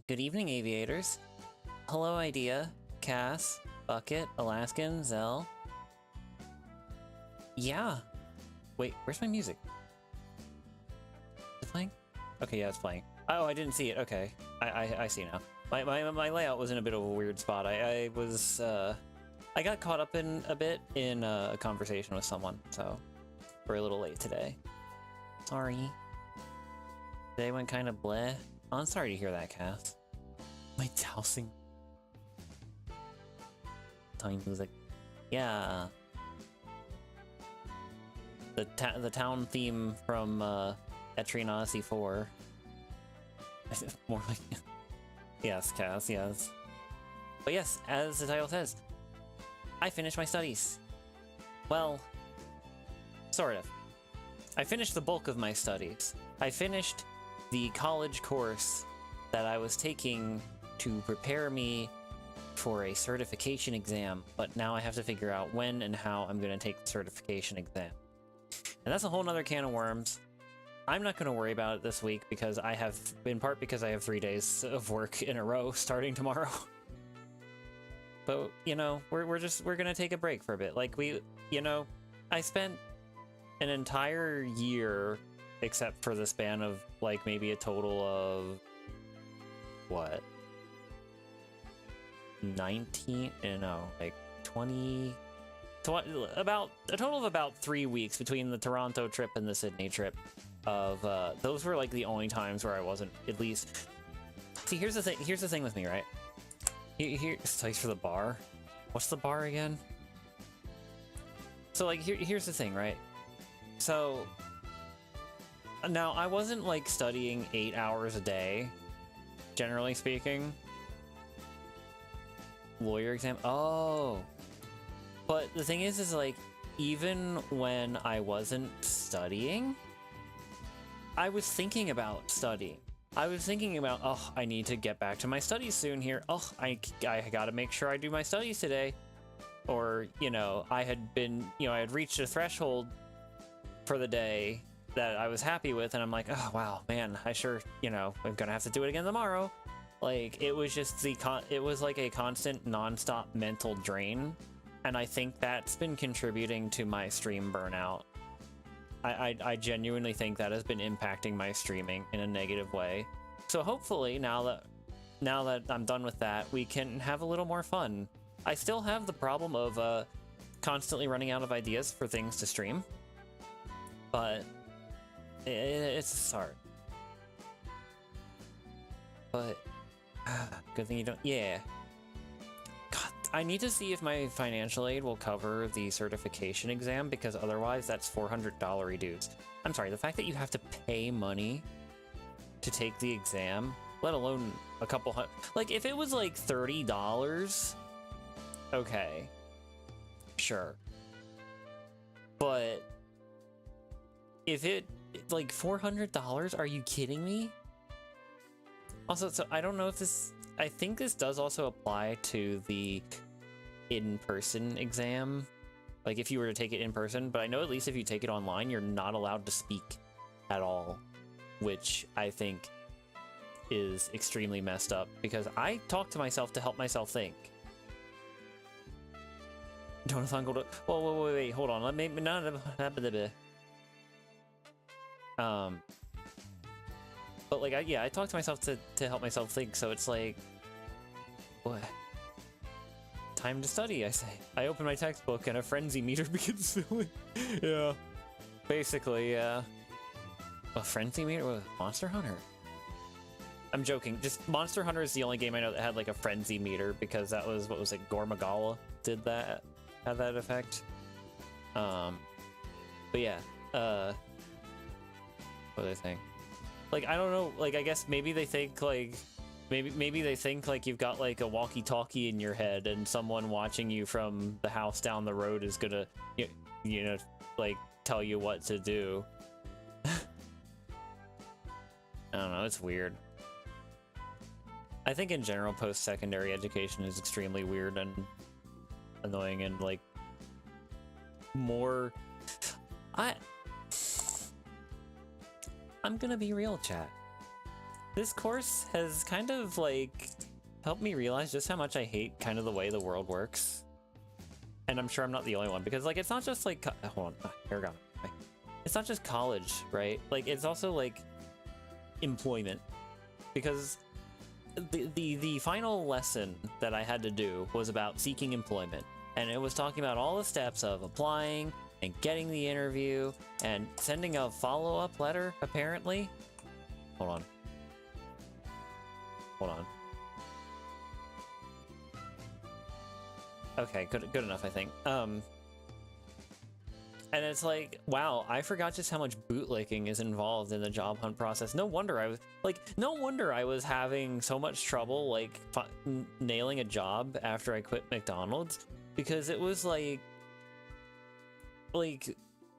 Good evening, aviators. Hello, Idea, Cass, Bucket, Alaskan, Zell. Yeah. Wait, where's my music? Is it playing? Okay, yeah, it's playing. Oh, I didn't see it. Okay, I see now. My layout was in a bit of a weird spot. I got caught up in a bit in a conversation with someone, so we're a little late today. Sorry. Today went kind of bleh. Oh, I'm sorry to hear that, Cass. My dousing. Time music. Yeah. The town theme from Etrian Odyssey 4. More like yes, Cass, yes. But yes, as the title says, I finished my studies. Well, sort of. I finished the bulk of my studies. I finished the college course that I was taking to prepare me for a certification exam, but now I have to figure out when and how I'm going to take the certification exam. And that's a whole nother can of worms. I'm not going to worry about it this week because I have, in part because I have 3 days of work in a row starting tomorrow. But, you know, we're going to take a break for a bit. Like, I spent an entire year, except for the span of, like, maybe a total of, what? 19? No, like, 20... about a total of about 3 weeks between the Toronto trip and the Sydney trip. Those were, like, the only times where I wasn't, at least... See, here's the thing with me, right? Here's place for the bar. What's the bar again? So, like, here's the thing, right? So, now, I wasn't, like, studying 8 hours a day, generally speaking. Lawyer exam? Oh! But the thing is, like, even when I wasn't studying, I was thinking about studying. I was thinking about, oh, I need to get back to my studies soon here. Oh, I gotta make sure I do my studies today. Or, you know, I had reached a threshold for the day that I was happy with, and I'm like, oh, wow, man, I sure, you know, I'm gonna have to do it again tomorrow. Like, it was just it was like a constant, non-stop mental drain, and I think that's been contributing to my stream burnout. I genuinely think that has been impacting my streaming in a negative way. So hopefully, now that I'm done with that, we can have a little more fun. I still have the problem of constantly running out of ideas for things to stream, but it's hard. But good thing you don't. Yeah. God, I need to see if my financial aid will cover the certification exam, because otherwise that's $400 dues. I'm sorry, the fact that you have to pay money to take the exam, let alone a couple hundred. Like, if it was like $30, okay, sure. But if like $400, are you kidding me? Also, so I don't know if this, I think this does also apply to the in-person exam, like if you were to take it in person, but I know at least if you take it online, you're not allowed to speak at all, which I think is extremely messed up, because I talk to myself to help myself think. Jonathan Gold. Whoa, wait, hold on. Let me not. But like, I talk to myself to help myself think. So it's like, what? Time to study, I say. I open my textbook and a frenzy meter begins filling. Yeah, basically, yeah. A frenzy meter with Monster Hunter. I'm joking. Just Monster Hunter is the only game I know that had like a frenzy meter, because that was, what was it, Gormagala did that, had that effect. But yeah, what do I think? Like, I don't know, like, I guess maybe they think like, maybe they think like you've got like a walkie-talkie in your head, and someone watching you from the house down the road is gonna, you know, like, tell you what to do. I don't know, it's weird. I think in general, post-secondary education is extremely weird and annoying, and like, more... I'm gonna be real, chat. this course has kind of like helped me realize just how much I hate kind of the way the world works. And I'm sure I'm not the only one, because like it's not just like hold on, here we go. It's not just college, right? Like it's also like employment, because the final lesson that I had to do was about seeking employment, and it was talking about all the steps of applying and getting the interview and sending a follow-up letter, apparently. Hold on. Okay, good enough, I think. And it's like, wow, I forgot just how much bootlicking is involved in the job hunt process. No wonder I was having so much trouble like nailing a job after I quit McDonald's, because it was like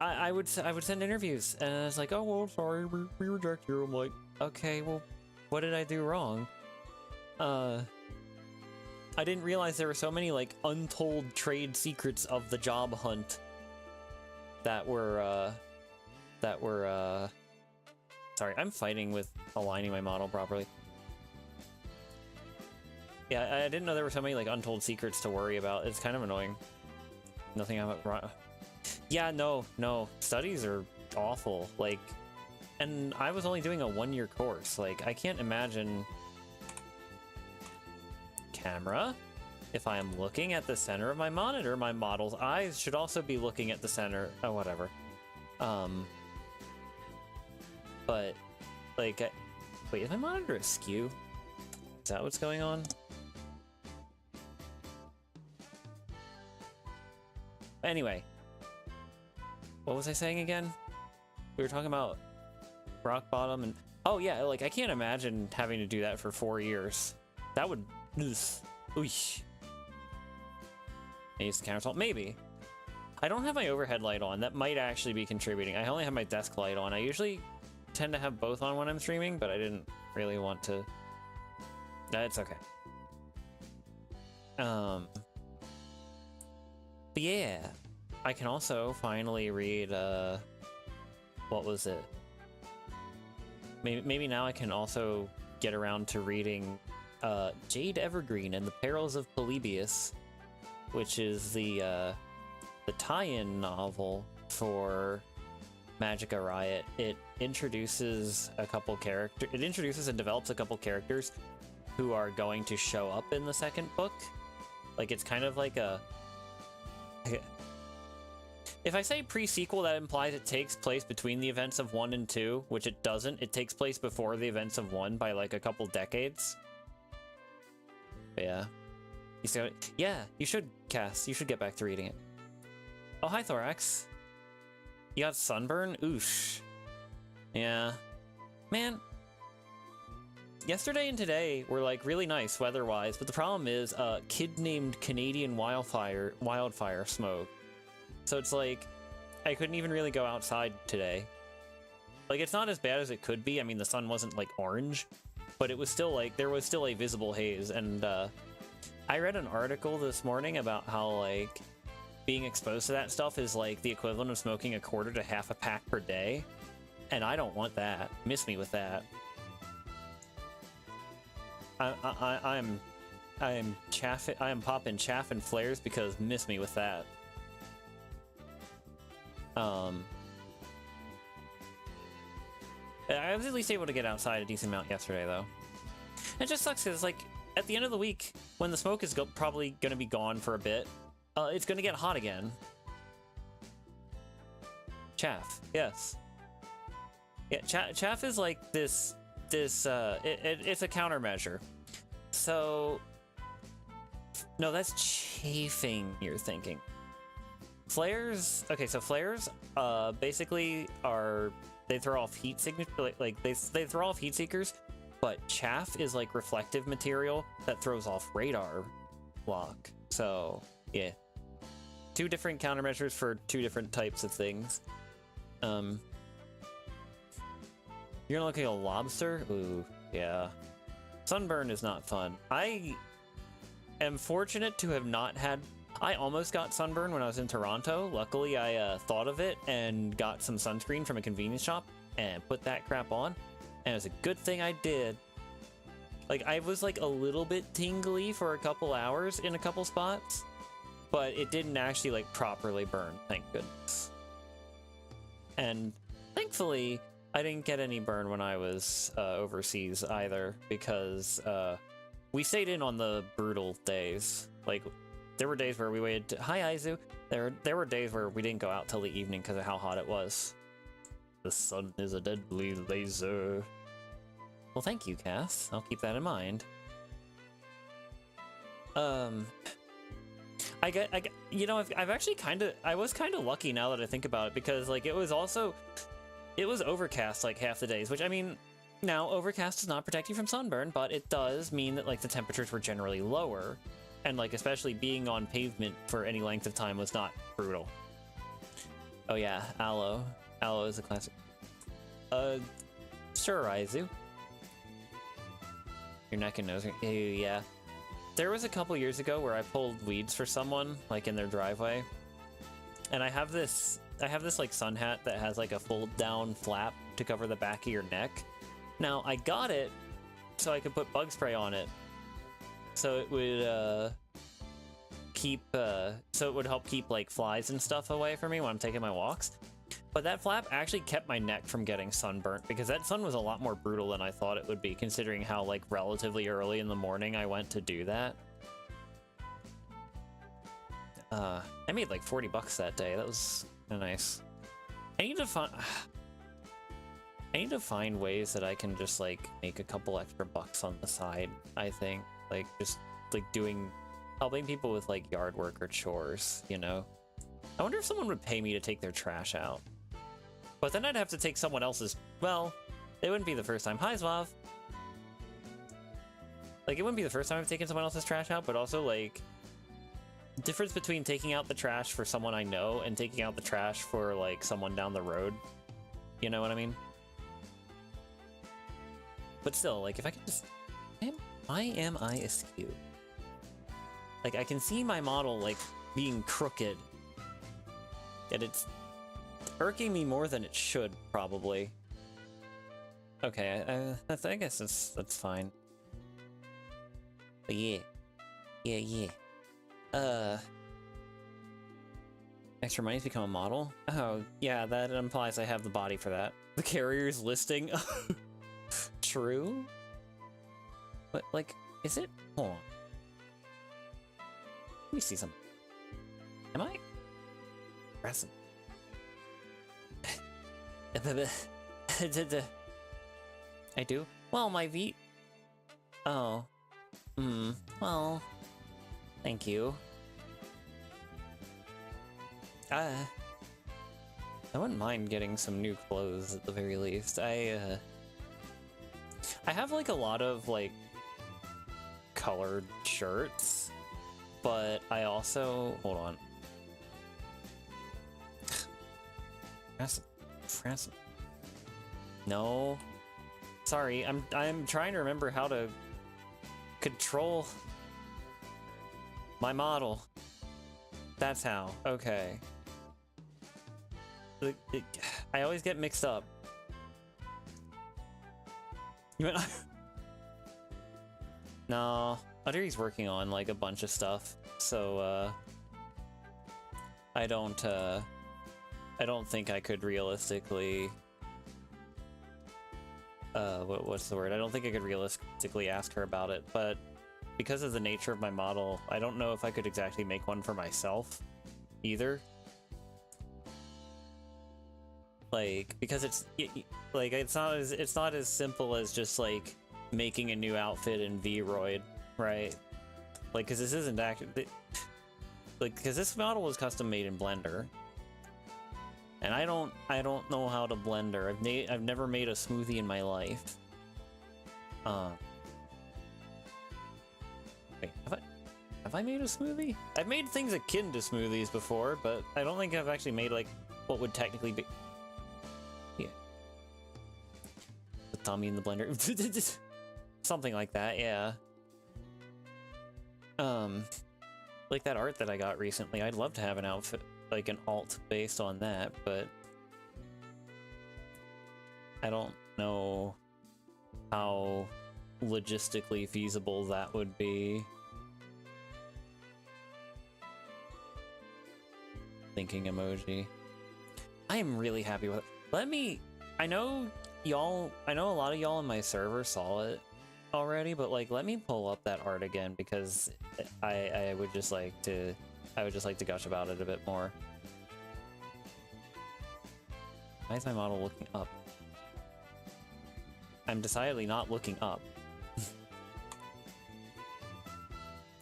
I would send interviews and I was like, oh well, sorry, we reject you. I'm like, okay, well, what did I do wrong? I didn't realize there were so many like untold trade secrets of the job hunt that were sorry, I'm fighting with aligning my model properly. Yeah, I didn't know there were so many like untold secrets to worry about. It's kind of annoying. Nothing I'm yeah, no, studies are awful. Like, and I was only doing a 1-year course. Like, I can't imagine. Camera. If I am looking at the center of my monitor, my model's eyes should also be looking at the center. Oh, whatever. But like, wait, is my monitor askew? Is that what's going on? Anyway, what was I saying again? We were talking about rock bottom and oh yeah, like I can't imagine having to do that for 4 years. That would oosh. Use the camera assault? Maybe. I don't have my overhead light on. That might actually be contributing. I only have my desk light on. I usually tend to have both on when I'm streaming, but I didn't really want to. It's okay. But yeah, I can also finally read, what was it? Maybe now I can also get around to reading Jade Evergreen and the Perils of Polybius, which is the tie-in novel for Magicka Riot. It introduces a couple characters. It introduces and develops a couple characters who are going to show up in the second book. Like it's kind of like a. If I say pre-sequel, that implies it takes place between the events of 1 and 2, which it doesn't. It takes place before the events of 1 by like a couple decades. But yeah. You see what? Yeah, you should, Cass. You should get back to reading it. Oh, hi, Thorax. You got sunburn? Oosh. Yeah. Man. Yesterday and today were like really nice weather-wise, but the problem is kid named Canadian wildfire smoke. So it's like I couldn't even really go outside today. Like it's not as bad as it could be. I mean, the sun wasn't like orange, but it was still like there was still a visible haze. And I read an article this morning about how like being exposed to that stuff is like the equivalent of smoking a quarter to half a pack per day, and I don't want that. Miss me with that. I am popping chaff and flares because miss me with that. I was at least able to get outside a decent amount yesterday, though. It just sucks because, like, at the end of the week, when the smoke is probably going to be gone for a bit, it's going to get hot again. Chaff, yes. Yeah, chaff is like this. It's a countermeasure. So, no, that's chafing. You're thinking. Flares. Okay, so flares, basically they throw off heat signature. Like they throw off heat seekers, but chaff is like reflective material that throws off radar lock. So yeah, 2 different countermeasures for 2 different types of things. You're gonna look like a lobster? Ooh, yeah. Sunburn is not fun. I am fortunate to have not had. I almost got sunburn when I was in Toronto. Luckily, I thought of it and got some sunscreen from a convenience shop and put that crap on. And it was a good thing I did, Like, I was like a little bit tingly for a couple hours in a couple spots, but it didn't actually like properly burn, thank goodness. And thankfully, I didn't get any burn when I was overseas either, because we stayed in on the brutal days. Like, there were days where we waited to... Hi, Aizu! There were days where we didn't go out till the evening because of how hot it was. The sun is a deadly laser. Well, thank you, Cass. I'll keep that in mind. You know, I've actually I was kind of lucky now that I think about it, because like it was overcast like half the days, which, I mean, now overcast does not protect you from sunburn, but it does mean that like the temperatures were generally lower, and like especially being on pavement for any length of time was not brutal. Oh yeah, aloe. Aloe is a classic. Sure, Aizu. Your neck and nose. Yeah. There was a couple years ago where I pulled weeds for someone, like in their driveway, and I have this like sun hat that has like a fold down flap to cover the back of your neck. Now I got it so I could put bug spray on it, so it would help keep like flies and stuff away from me when I'm taking my walks. But that flap actually kept my neck from getting sunburnt, because that sun was a lot more brutal than I thought it would be, considering how like relatively early in the morning I went to do that. I made like 40 bucks that day. That was nice. I need to find ways that I can just like make a couple extra bucks on the side, I think. Like just like helping people with like yard work or chores, you know? I wonder if someone would pay me to take their trash out. But then I'd have to take someone else's... Well, it wouldn't be the first time. Hi, Zwav! Like, it wouldn't be the first time I've taken someone else's trash out, but also, like... The difference between taking out the trash for someone I know and taking out the trash for, like, someone down the road. You know what I mean? But still, like, if I could just... Why am I askew? Like, I can see my model, like, being crooked. And it's irking me more than it should, probably. Okay, I guess that's fine. But yeah. Extra money to become a model? Oh, yeah, that implies I have the body for that. The carrier's listing? True? But, like, is it? Hold on. Let me see something. Am I? Aggressive. I do? Well, my V... Oh. Well... Thank you. I wouldn't mind getting some new clothes at the very least. I have, like, a lot of, like, colored shirts, but I also... Hold on. Francis. No. Sorry, I'm trying to remember how to control my model. That's how. Okay. I always get mixed up. No, Udry's working on like a bunch of stuff, so I don't think I could realistically what's the word? I don't think I could realistically ask her about it, but because of the nature of my model, I don't know if I could exactly make one for myself either. Like, because it's like it's not as simple as just like making a new outfit in Vroid, right? Like, because this isn't actually like, because this model was custom made in Blender, and I don't know how to blender. I've never made a smoothie in my life. Wait, have I made a smoothie? I've made things akin to smoothies before, but I don't think I've actually made like what would technically be. Yeah. The Tommy in the blender. Something like that, yeah. Like that art that I got recently, I'd love to have an outfit, like an alt based on that, but I don't know how logistically feasible that would be. Thinking emoji. I am really happy with it. I know a lot of y'all in my server saw it already, but like, let me pull up that art again because I would just like to gush about it a bit more. Why is my model looking up? I'm decidedly not looking up.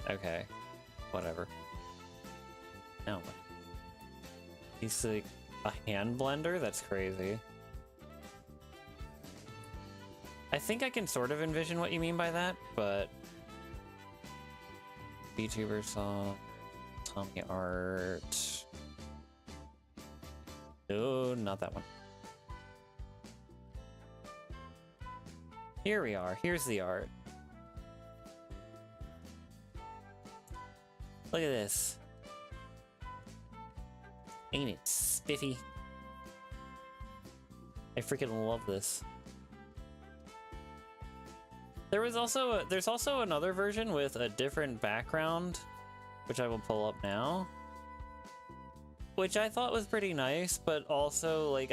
Okay, whatever. Now, he's like a hand blender? That's crazy. I think I can sort of envision what you mean by that, but VTuber song, Tommy art. Oh, not that one. Here we are. Here's the art. Look at this. Ain't it spiffy? I freaking love this. There's also another version with a different background, which I will pull up now, which I thought was pretty nice, but also like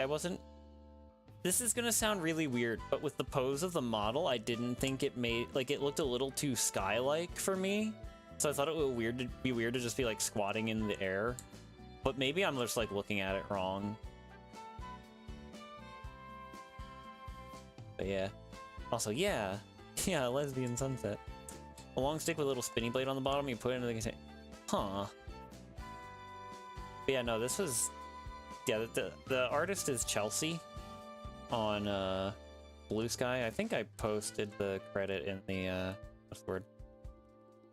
this is gonna sound really weird, but with the pose of the model, I didn't think it looked a little too sky-like for me. So I thought it would be weird to just be like squatting in the air, but maybe I'm just like looking at it wrong. But yeah, also yeah, lesbian sunset. A long stick with a little spinny blade on the bottom. You put it in the container. Huh. But yeah, no, this was the artist is Chelsea on Blue Sky. I think I posted the credit in the what's the word?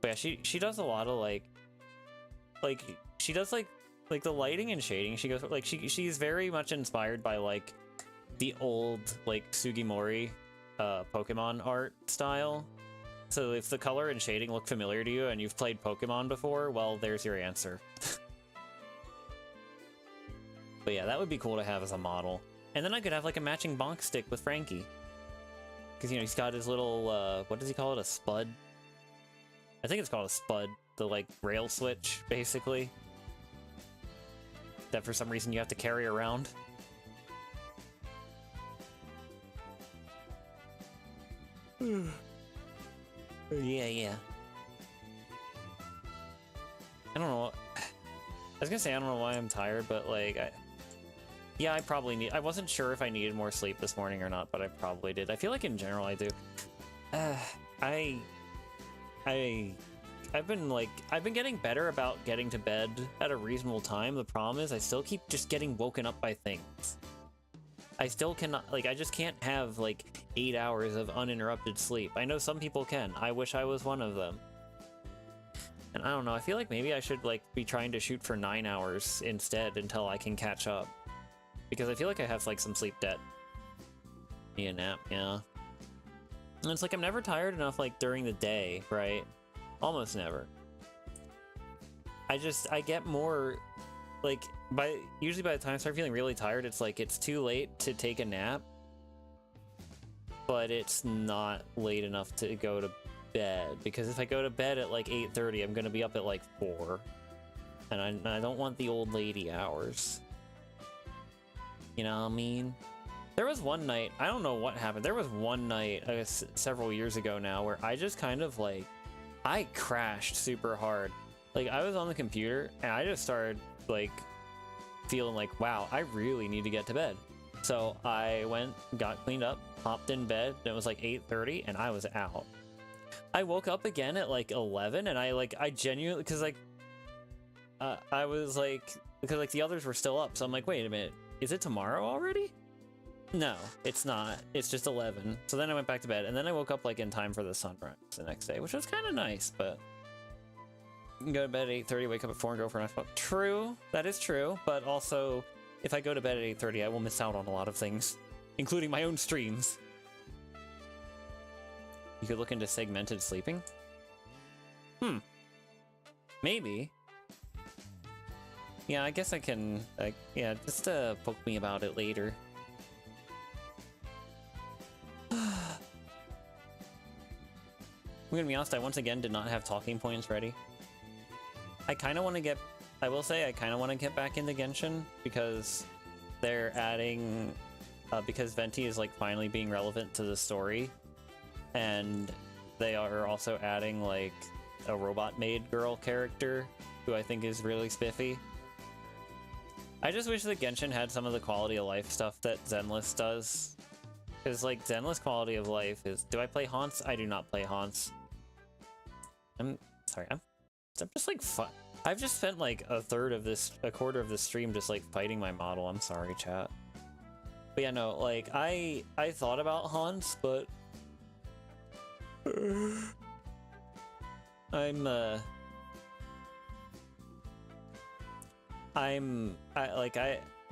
But yeah, she does a lot of like she does like the lighting and shading. She goes like she's very much inspired by like the old like Sugimori Pokemon art style. So if the color and shading look familiar to you and you've played Pokemon before, well, there's your answer. But yeah, that would be cool to have as a model. And then I could have like a matching bonk stick with Frankie. Because, you know, he's got his little, what does he call it? A spud? I think it's called a spud. The like rail switch, basically. That for some reason you have to carry around. Yeah. I don't know. I was gonna say I don't know why I'm tired, but like, yeah, I wasn't sure if I needed more sleep this morning or not, but I probably did. I feel like in general I do. I've been getting better about getting to bed at a reasonable time. The problem is I still keep just getting woken up by things. I still cannot, like, I just can't have like 8 hours of uninterrupted sleep. I know some people can. I wish I was one of them. And I don't know, I feel like maybe I should like be trying to shoot for 9 hours instead until I can catch up. Because I feel like I have like some sleep debt. Need a nap, yeah. And it's like I'm never tired enough like during the day, right? Almost never. I get more like usually by the time I start feeling really tired, it's like it's too late to take a nap, but it's not late enough to go to bed, because if I go to bed at like 8:30, I'm gonna be up at like 4, and I don't want the old lady hours. You know what I mean? There was one night, I don't know what happened. There was one night, I guess several years ago now, where I just kind of like, I crashed super hard. Like I was on the computer and I just started like feeling like, wow, I really need to get to bed. So I went, got cleaned up, hopped in bed, and it was like 8:30 and I was out. I woke up again at like 11 and I genuinely, because like, I was like, because like the others were still up. So I'm like, wait a minute, is it tomorrow already? No, it's not. It's just 11. So then I went back to bed and then I woke up like in time for the sunrise the next day, which was kind of nice, but you can go to bed at 8:30, wake up at 4 and go for a nice walk. True, that is true, but also if I go to bed at 8:30, I will miss out on a lot of things, including my own streams. You could look into segmented sleeping? Maybe. Yeah, I guess I can, yeah, just poke me about it later. I'm gonna be honest, I once again did not have talking points ready. I kind of want to get, I will say, I kind of want to get back into Genshin because they're adding, because Venti is like finally being relevant to the story, and they are also adding like a robot maid girl character who I think is really spiffy. I just wish that Genshin had some of the quality of life stuff that Zenless does. Because, like, Zenless quality of life is... Do I play Haunts? I do not play Haunts. I'm just, like, I've just spent, like, a quarter of this stream just, like, fighting my model. I'm sorry, chat. But yeah, no, like, I thought about Haunts, but...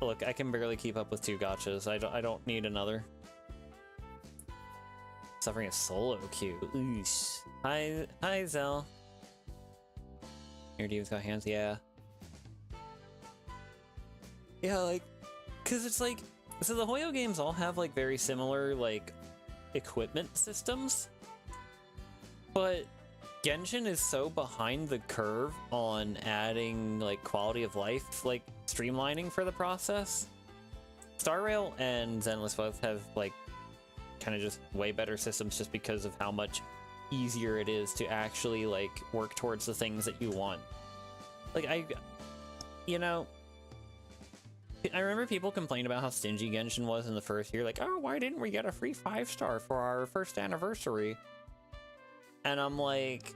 Look, I can barely keep up with 2 gachas. I don't need another. Suffering a solo queue. Oosh. Hi, Zell. Your Diva's got hands, yeah. Yeah, like, cause it's like, so the Hoyo games all have like very similar like equipment systems, but Genshin is so behind the curve on adding like quality of life, like streamlining for the process. Star Rail and Zenless both have like kind of just way better systems just because of how much easier it is to actually like work towards the things that you want. Like you know, I remember people complained about how stingy Genshin was in the first year, like, oh, why didn't we get a free 5-star for our first anniversary? And I'm like,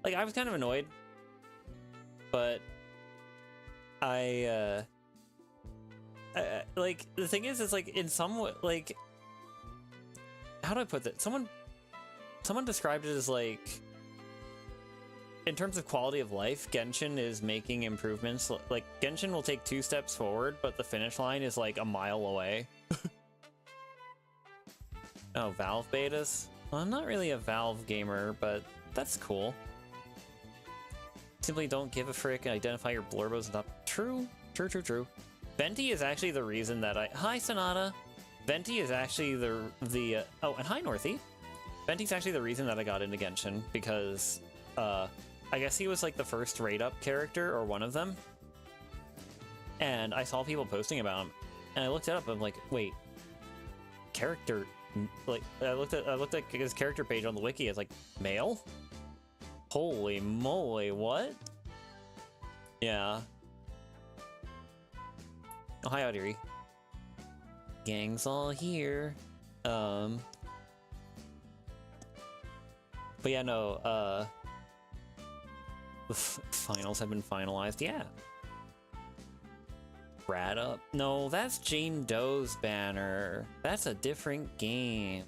I was kind of annoyed, but like, the thing is like, in some way, like, how do I put that? Someone described it as like, in terms of quality of life, Genshin is making improvements. Like, Genshin will take 2 steps forward, but the finish line is like a mile away. Oh, Valve betas? Well, I'm not really a Valve gamer, but that's cool. Simply don't give a frick and identify your blurbos and not true. True. Venti is actually the reason that hi, Sonata. Venti is actually the oh, and hi, Northy. Venti's actually the reason that I got into Genshin, because I guess he was like the first raid-up character, or one of them. And I saw people posting about him, and I looked it up, and I'm like, wait, character, like, I looked at his character page on the wiki, it's like, male? Holy moly, what? Yeah. Oh, hi, Audrey. Gang's all here. But yeah, no, the finals have been finalized, yeah. Rad Up? No, that's Jane Doe's banner. That's a different game.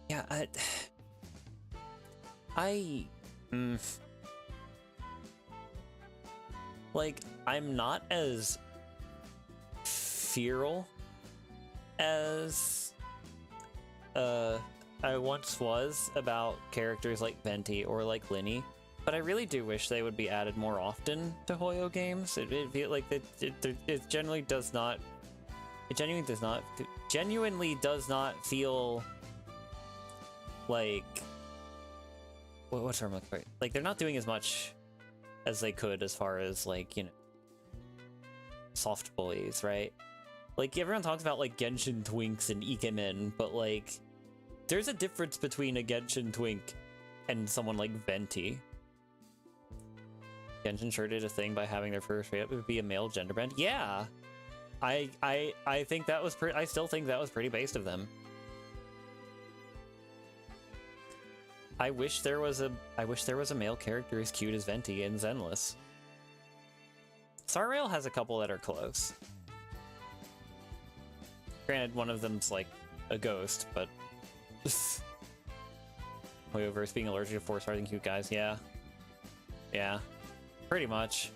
Yeah, like, I'm not as feral as I once was about characters like Venti or like Lyney, but I really do wish they would be added more often to Hoyo games. It feel like it genuinely does not. It genuinely does not feel like what's the term like? Like, they're not doing as much as they could as far as, like, you know, soft bullies, right? Like, everyone talks about like Genshin twinks and Ikemen, but like, there's a difference between a Genshin twink and someone like Venti. Genshin sure did a thing by having their first raid up be a male gender bend. Yeah, I think that was I still think that was pretty based of them. I wish there was a male character as cute as Venti in Zenless. Star Rail has a couple that are close. Granted, one of them's like a ghost, but Hoyoverse being allergic to 4-star cute guys, yeah. Yeah. Pretty much.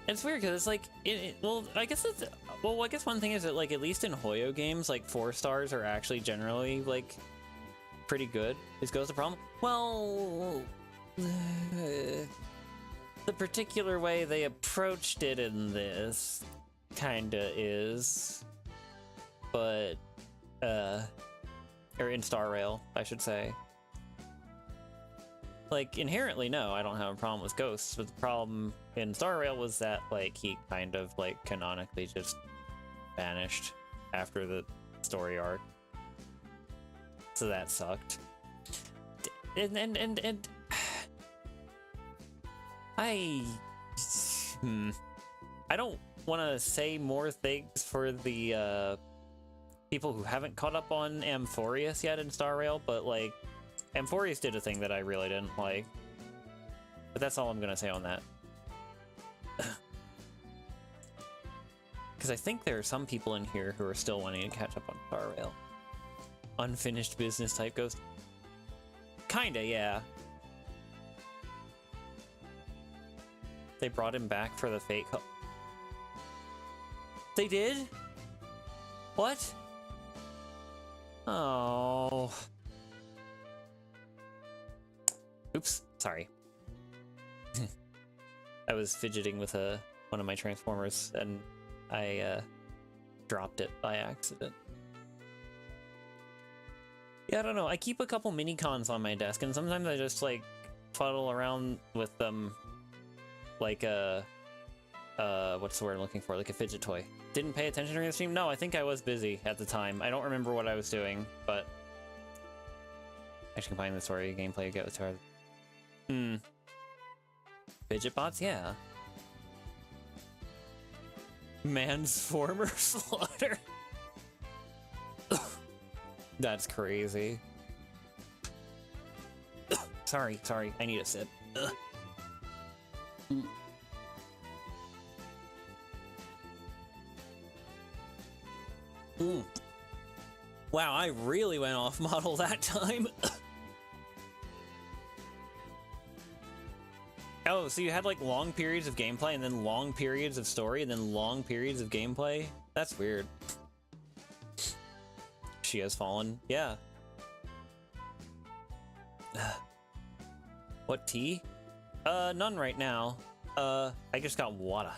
It's weird because it's like, well, I guess one thing is that, like, at least in Hoyo games, like, 4 stars are actually generally, like, pretty good. Is Ghost a problem? Well, the particular way they approached it in this kinda is, but or in Star Rail, I should say. Like, inherently, no, I don't have a problem with ghosts, but the problem in Star Rail was that, like, he kind of, like, canonically just vanished after the story arc. So that sucked. And I don't want to say more things for the people who haven't caught up on Amphorius yet in Star Rail, but like Amphorius did a thing that I really didn't like. But that's all I'm gonna say on that. Because I think there are some people in here who are still wanting to catch up on Star Rail. Unfinished business type ghost. Kinda, yeah. They brought him back for the fake. They did? What? Oh. Oops, sorry. I was fidgeting with one of my Transformers and I dropped it by accident. Yeah, I don't know. I keep a couple mini-cons on my desk and sometimes I just like fuddle around with them like what's the word I'm looking for? Like a fidget toy. Didn't pay attention during the stream? No, I think I was busy at the time. I don't remember what I was doing, but I should combine the story gameplay get with her. Fidget bots, yeah. Mansformer slaughter. That's crazy. Sorry, I need a sip. Wow, I really went off model that time. Oh, so you had like long periods of gameplay and then long periods of story and then long periods of gameplay? That's weird. She has fallen. Yeah. What tea? None right now. I just got water.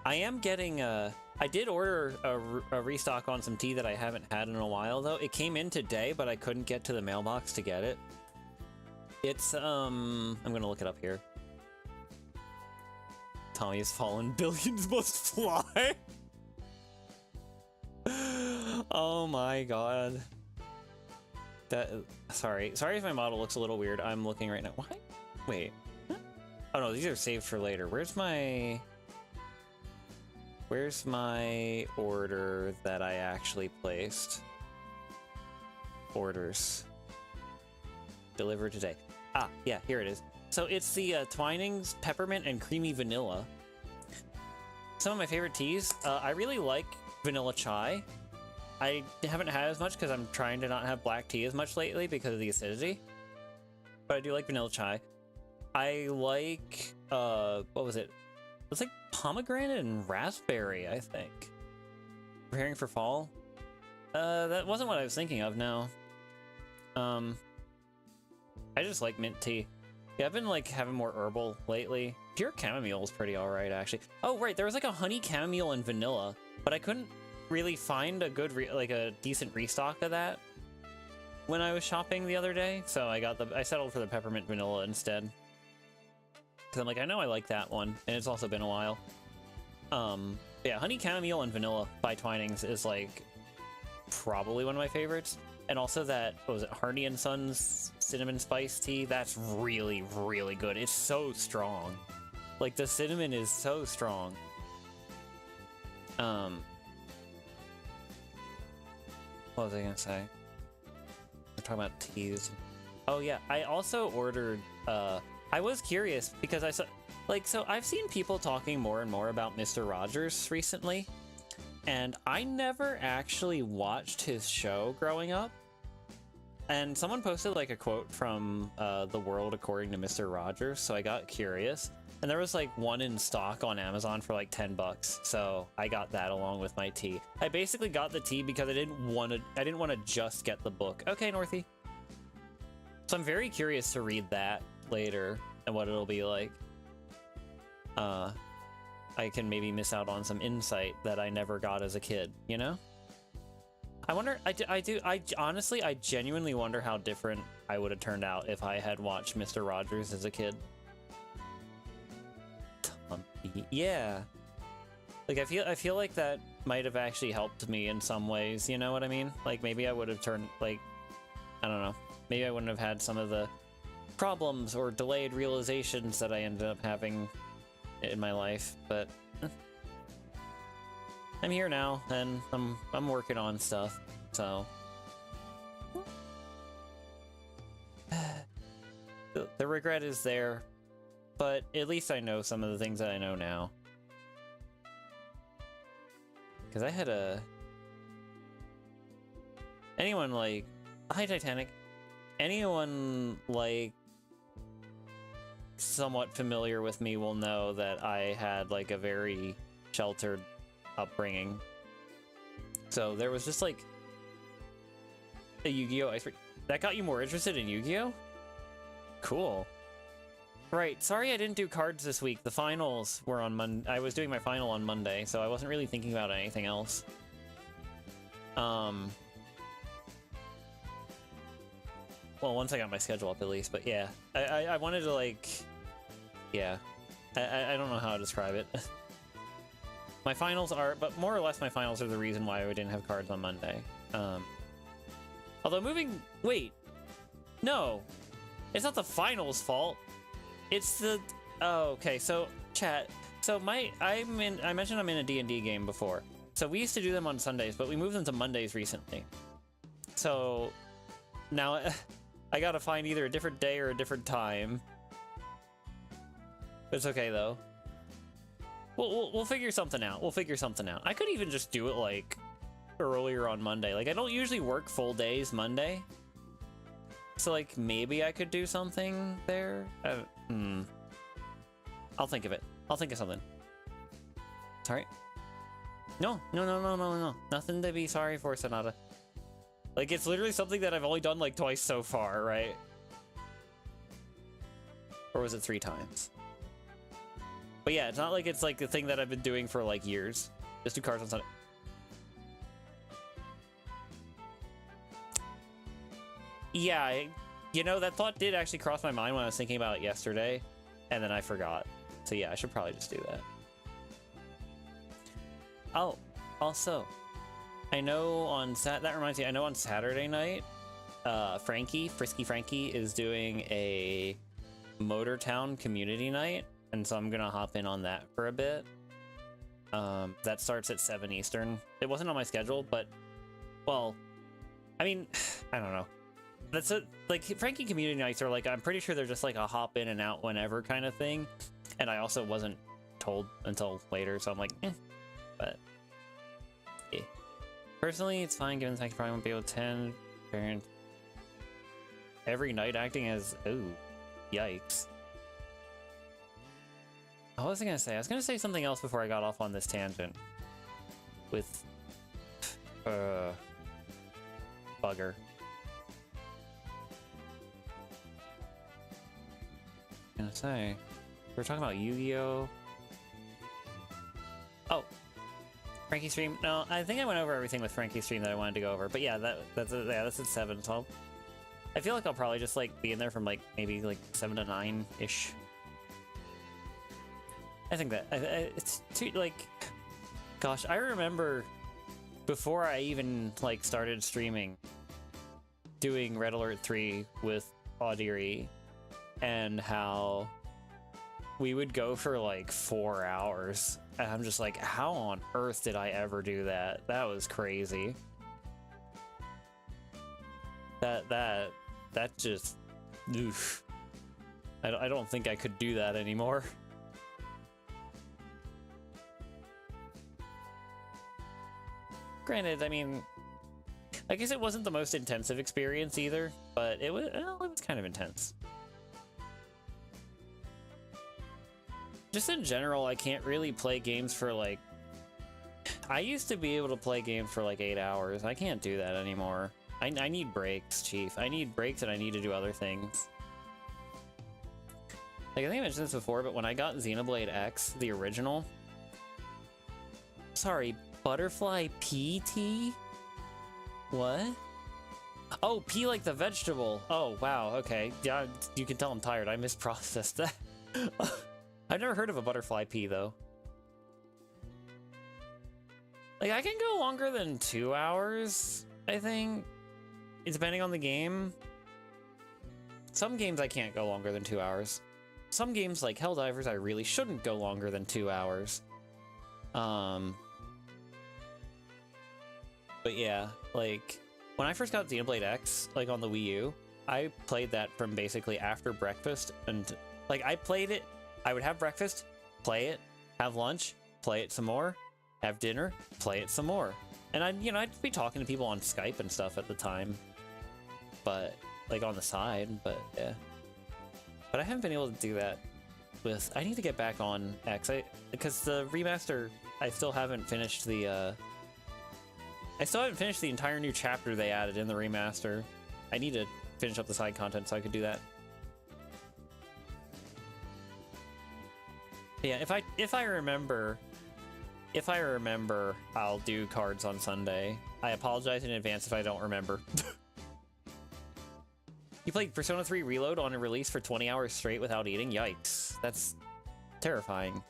I am getting I did order a restock on some tea that I haven't had in a while though. It came in today, but I couldn't get to the mailbox to get it. It's I'm gonna look it up here. Tommy has fallen. Billions must fly. Oh my god. Sorry if my model looks a little weird. I'm looking right now. Why? Wait. Oh no, these are saved for later. Where's my order that I actually placed? Orders. Delivered today. Ah, yeah, here it is. So it's the Twinings Peppermint and Creamy Vanilla. Some of my favorite teas. I really like vanilla chai. I haven't had as much because I'm trying to not have black tea as much lately because of the acidity. But I do like vanilla chai. I like, what was it? It was like pomegranate and raspberry, I think. Preparing for fall? That wasn't what I was thinking of, no. I just like mint tea. Yeah, I've been like having more herbal lately. Pure chamomile is pretty alright, actually. Oh, right, there was like a honey chamomile and vanilla, but I couldn't really find a good, like a decent restock of that when I was shopping the other day. So I settled for the peppermint vanilla instead. Cause I'm like, I know I like that one, and it's also been a while. Yeah, honey chamomile and vanilla by Twinings is like probably one of my favorites. And also that, what was it, Hardy and Sons cinnamon spice tea? That's really, really good. It's so strong. Like, the cinnamon is so strong. What was I gonna say? We're talking about teas. Oh yeah, I also ordered, I was curious because I saw, like, so I've seen people talking more and more about Mr. Rogers recently. And I never actually watched his show growing up. And someone posted like a quote from The World According to Mr. Rogers, so I got curious. And there was like one in stock on Amazon for like $10, so I got that along with my tea. I basically got the tea because I didn't want to just get the book. Okay, Northy. So I'm very curious to read that later and what it'll be like. I can maybe miss out on some insight that I never got as a kid, you know? I wonder, honestly, I genuinely wonder how different I would have turned out if I had watched Mr. Rogers as a kid. Yeah. Like, I feel like that might have actually helped me in some ways, you know what I mean? Like, maybe I would have turned, like, I don't know. Maybe I wouldn't have had some of the problems or delayed realizations that I ended up having in my life, but I'm here now, and I'm working on stuff, so the regret is there, but at least I know some of the things that I know now. Because I had anyone like, hi Titanic, anyone like somewhat familiar with me will know that I had like a very sheltered upbringing. So there was just like a Yu-Gi-Oh! Ice Cream. That got you more interested in Yu-Gi-Oh? Cool. Right, sorry I didn't do cards this week. The finals were on Monday. I was doing my final on Monday, so I wasn't really thinking about anything else. Well, once I got my schedule up at least, but yeah. I wanted to like... Yeah. I don't know how to describe it. My finals are... But more or less my finals are the reason why I didn't have cards on Monday. Although moving... Wait. No. It's not the finals' fault. It's the... Oh, okay. So, chat. So I mentioned I'm in a D&D game before. So we used to do them on Sundays, but we moved them to Mondays recently. So now I gotta find either a different day or a different time. It's okay though. We'll figure something out. We'll figure something out. I could even just do it like earlier on Monday. Like I don't usually work full days Monday. So like maybe I could do something there. I'll think of it. I'll think of something. Sorry. No. Nothing to be sorry for, Sonata. Like, it's literally something that I've only done, like, twice so far, right? Or was it 3 times? But yeah, it's not like it's, like, the thing that I've been doing for, like, years. Just do cards on Sunday. Yeah, you know, that thought did actually cross my mind when I was thinking about it yesterday, and then I forgot. So yeah, I should probably just do that. Oh, also, I know on that reminds me, I know on Saturday night, Frisky Frankie is doing a Motor Town community night, and so I'm gonna hop in on that for a bit. That starts at 7 Eastern. It wasn't on my schedule, but, well, I mean, I don't know. That's like, Frankie community nights are like, I'm pretty sure they're just like a hop in and out whenever kind of thing, and I also wasn't told until later, so I'm like, but yeah. Personally, it's fine given the fact you probably won't be able to attend. Parent every night acting as yikes. What was I gonna say? I was gonna say something else before I got off on this tangent. With bugger. Gonna say we're talking about Yu-Gi-Oh. Oh, Frankie stream. No, I think I went over everything with Frankie stream that I wanted to go over. But yeah, that's at 7. So I feel like I'll probably just like be in there from like maybe like 7 to 9 ish. I think that it's too like, gosh, I remember before I even like started streaming, doing Red Alert 3 with Audiri, and how we would go for like 4 hours. And I'm just like, how on earth did I ever do that? That was crazy. That just, oof. I don't think I could do that anymore. Granted, I mean, I guess it wasn't the most intensive experience either, but it was kind of intense. Just in general, I can't really play games for like... I used to be able to play games for like 8 hours. I can't do that anymore. I need breaks, Chief. I need breaks and I need to do other things. Like, I think I mentioned this before, but when I got Xenoblade X, the original... Sorry, Butterfly PT? What? Oh, P like the vegetable. Oh, wow, okay. Yeah, you can tell I'm tired. I misprocessed that. I've never heard of a Butterfly P, though. Like, I can go longer than 2 hours, I think. Depending on the game. Some games I can't go longer than 2 hours. Some games, like Helldivers, I really shouldn't go longer than 2 hours. But yeah, like, when I first got Xenoblade X, like, on the Wii U, I played that from basically after breakfast, and, like, I played it, I would have breakfast, play it, have lunch, play it some more, have dinner, play it some more. And I'd be talking to people on Skype and stuff at the time, but, like, on the side, but, yeah. But I haven't been able to do that with... I need to get back on X, because the remaster, I still haven't finished the, I still haven't finished the entire new chapter they added in the remaster. I need to finish up the side content so I could do that. But yeah, if I remember, I'll do cards on Sunday. I apologize in advance if I don't remember. You played Persona 3 Reload on a release for 20 hours straight without eating? Yikes. That's terrifying.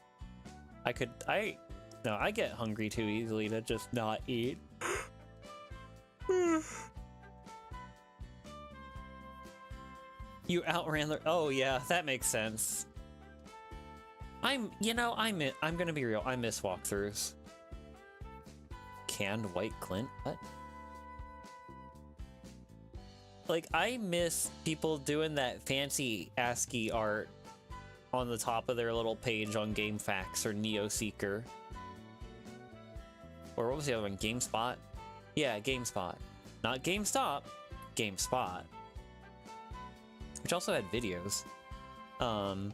No, I get hungry too easily to just not eat. You outran the... Oh yeah, that makes sense. I'm gonna be real, I miss walkthroughs. Canned white Clint? What? Like, I miss people doing that fancy ASCII art on the top of their little page on GameFAQs or NeoSeeker. Or what was the other one? GameSpot? Yeah, GameSpot. Not GameStop, GameSpot. Which also had videos. And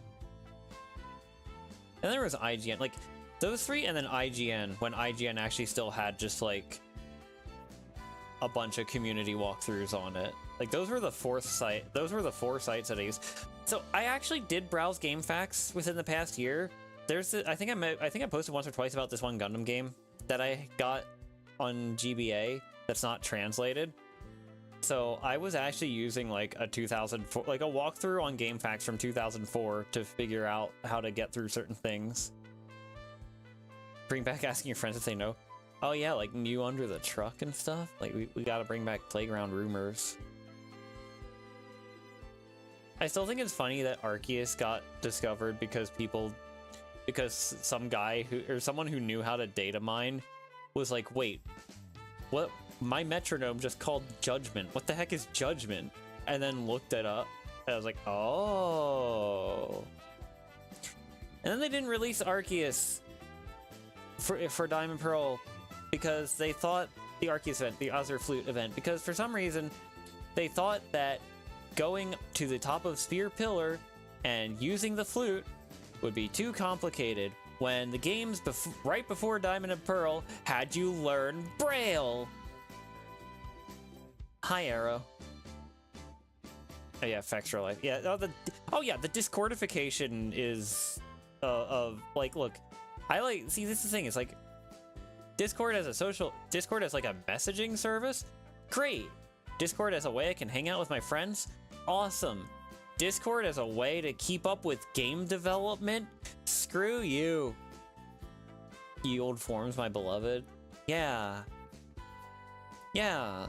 there was IGN. Like, those three and then IGN, when IGN actually still had just, like, a bunch of community walkthroughs on it. Like, those were the four sites that I used. So I actually did browse GameFAQs within the past year. There's I think I posted once or twice about this one Gundam game that I got on GBA that's not translated. So I was actually using like a 2004, like a walkthrough on GameFAQs from 2004 to figure out how to get through certain things. Bring back asking your friends if they know. Oh yeah, like Mew under the truck and stuff. Like we gotta bring back Playground Rumors. I still think it's funny that Arceus got discovered because some guy someone who knew how to data mine was like, wait, what? My metronome just called Judgment. What the heck is Judgment? And then looked it up. And I was like, oh. And then they didn't release Arceus for Diamond Pearl because they thought the Arceus event, the Azure Flute event, because for some reason they thought that going to the top of Sphere Pillar and using the flute would be too complicated when the games right before Diamond and Pearl had you learn Braille. Hi, Arrow. Oh yeah, Fextra Life. Yeah. Oh yeah, the Discordification is of like, look, see, this is the thing. It's like Discord as like a messaging service. Great. Discord as a way I can hang out with my friends. Awesome. Discord as a way to keep up with game development. Screw you. Ye old forms, my beloved. Yeah. Yeah.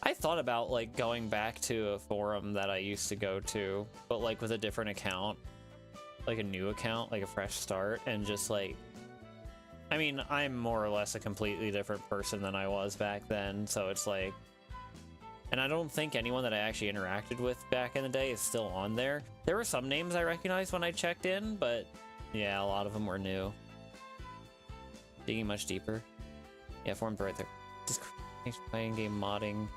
I thought about like going back to a forum that I used to go to, but like with a different account, like a new account, like a fresh start, and just like, I mean, I'm more or less a completely different person than I was back then, so it's like, and I don't think anyone that I actually interacted with back in the day is still on there. There were some names I recognized when I checked in, but yeah, a lot of them were new. Digging much deeper. Yeah, formed right there. Just playing game modding.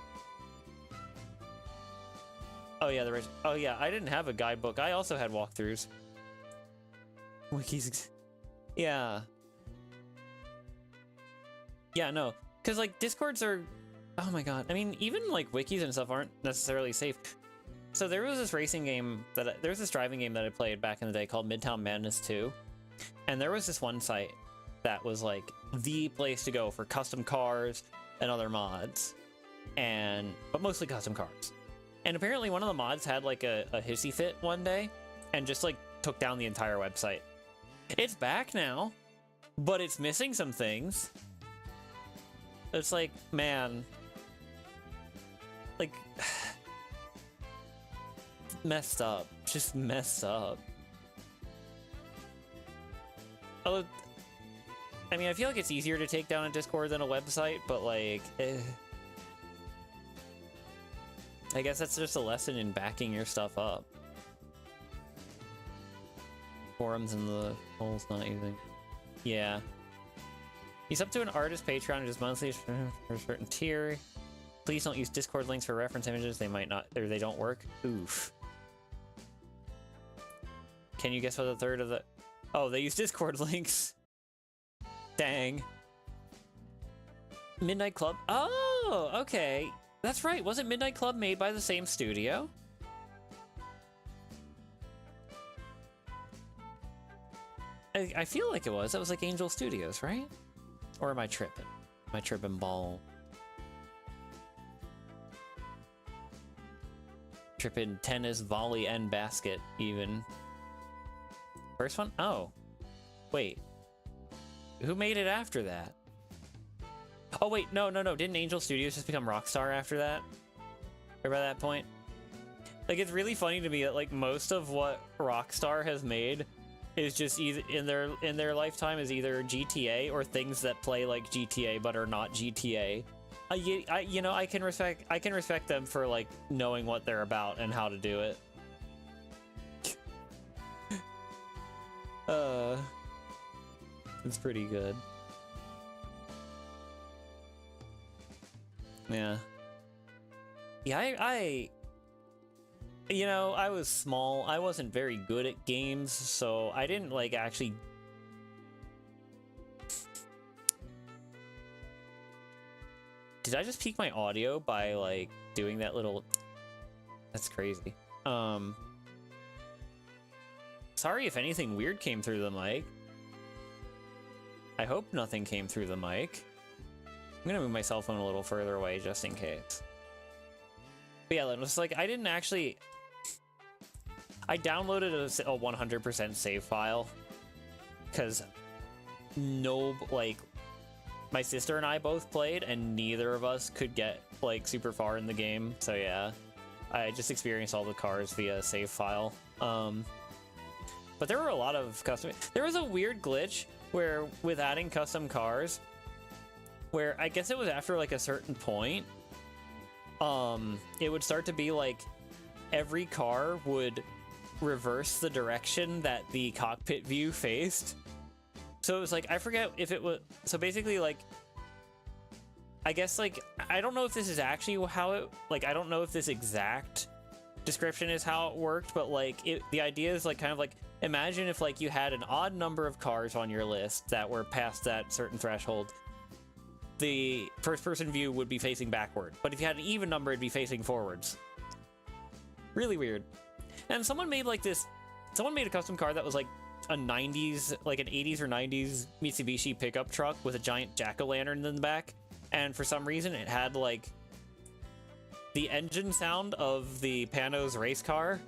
Oh yeah, I didn't have a guidebook. I also had walkthroughs. Wikis. Yeah. Yeah, no. Because, like, Discords are... Oh my god. I mean, even, like, wikis and stuff aren't necessarily safe. So there was this racing game there was this driving game that I played back in the day called Midtown Madness 2. And there was this one site that was like the place to go for custom cars and other mods. But mostly custom cars. And apparently one of the mods had like a hissy fit one day and just like took down the entire website. It's back now, but it's missing some things. It's like, man, like messed up, just messed up. Oh, I mean, I feel like it's easier to take down a Discord than a website, but like, I guess that's just a lesson in backing your stuff up. Forums and the holes not using. Yeah. He's up to an artist Patreon and just monthly for a certain tier. Please don't use Discord links for reference images. They might not, or they don't work. Oof. Can you guess what a third of the... Oh, they use Discord links. Dang. Midnight Club. Oh, okay. That's right. Wasn't Midnight Club made by the same studio? I feel like it was. That was like Angel Studios, right? Or am I tripping? Am I tripping ball? Tripping tennis, volley, and basket, even. First one? Oh. Wait. Who made it after that? Oh, wait. No. Didn't Angel Studios just become Rockstar after that? Or by that point? Like, it's really funny to me that, like, most of what Rockstar has made is just either in their lifetime is either GTA or things that play like GTA but are not GTA. You know, I can respect them for like knowing what they're about and how to do it. It's pretty good. Yeah. Yeah, you know, I was small. I wasn't very good at games, so I didn't, like, actually... Did I just peak my audio by, like, doing that little... That's crazy. Sorry if anything weird came through the mic. I hope nothing came through the mic. I'm gonna move my cell phone a little further away just in case. But yeah, it was like, I didn't actually... I downloaded a 100% save file because like, my sister and I both played and neither of us could get like super far in the game. So yeah, I just experienced all the cars via save file. But there were a lot of custom. There was a weird glitch where with adding custom cars, where I guess it was after like a certain point, it would start to be like every car would reverse the direction that the cockpit view faced. So it was like, I forget if it was, so basically like, I guess like, I don't know if this is actually how it, like, I don't know if this exact description is how it worked, but like the idea is like kind of like, imagine if like you had an odd number of cars on your list that were past that certain threshold. The first person view would be facing backward, but if you had an even number, it'd be facing forwards. Really weird. And someone made like this, someone made a custom car that was like a 90s, like an 80s or 90s Mitsubishi pickup truck with a giant jack-o'-lantern in the back. And for some reason it had like the engine sound of the Panos race car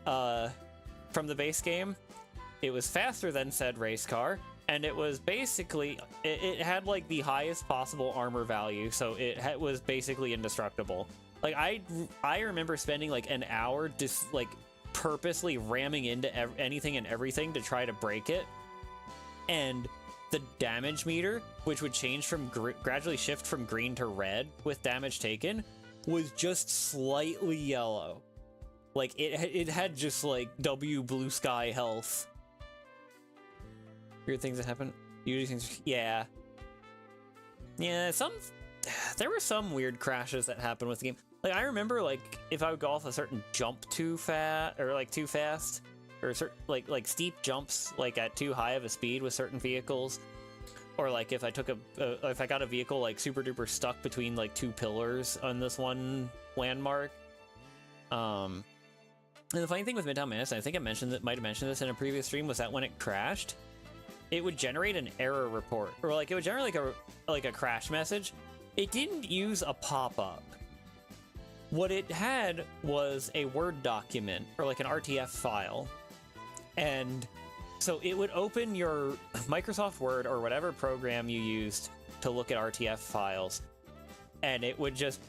from the base game. It was faster than said race car. And it was basically, it had like the highest possible armor value. So it was basically indestructible. Like, I remember spending, like, an hour just, like, purposely ramming into anything and everything to try to break it. And the damage meter, which would change from gradually shift from green to red with damage taken, was just slightly yellow. Like, it had just, like, W blue sky health. Weird things that happen. Usually things, yeah. Yeah, there were some weird crashes that happened with the game. Like, I remember, like, if I would go off a certain jump too fast, or, like, too fast, or, like, steep jumps, like, at too high of a speed with certain vehicles, or, like, if I took if I got a vehicle, like, super duper stuck between, like, two pillars on this one landmark, And the funny thing with Midtown Madness, I think I might have mentioned this in a previous stream, was that when it crashed, it would generate an error report, or like it would generate like a crash message. It didn't use a pop-up. What it had was a Word document, or like an RTF file. And so it would open your Microsoft Word or whatever program you used to look at RTF files, and it would just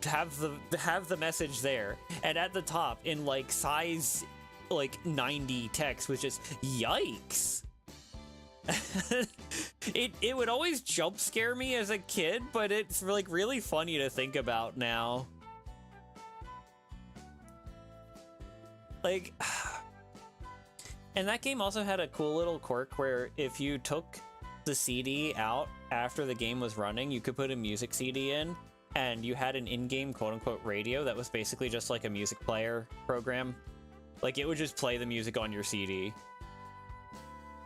have the message there, and at the top in like size like 90 text was just yikes. it would always jump scare me as a kid, but it's like really funny to think about now. Like, and that game also had a cool little quirk where if you took the CD out after the game was running, you could put a music CD in, and you had an in-game quote-unquote radio that was basically just like a music player program. Like, it would just play the music on your CD.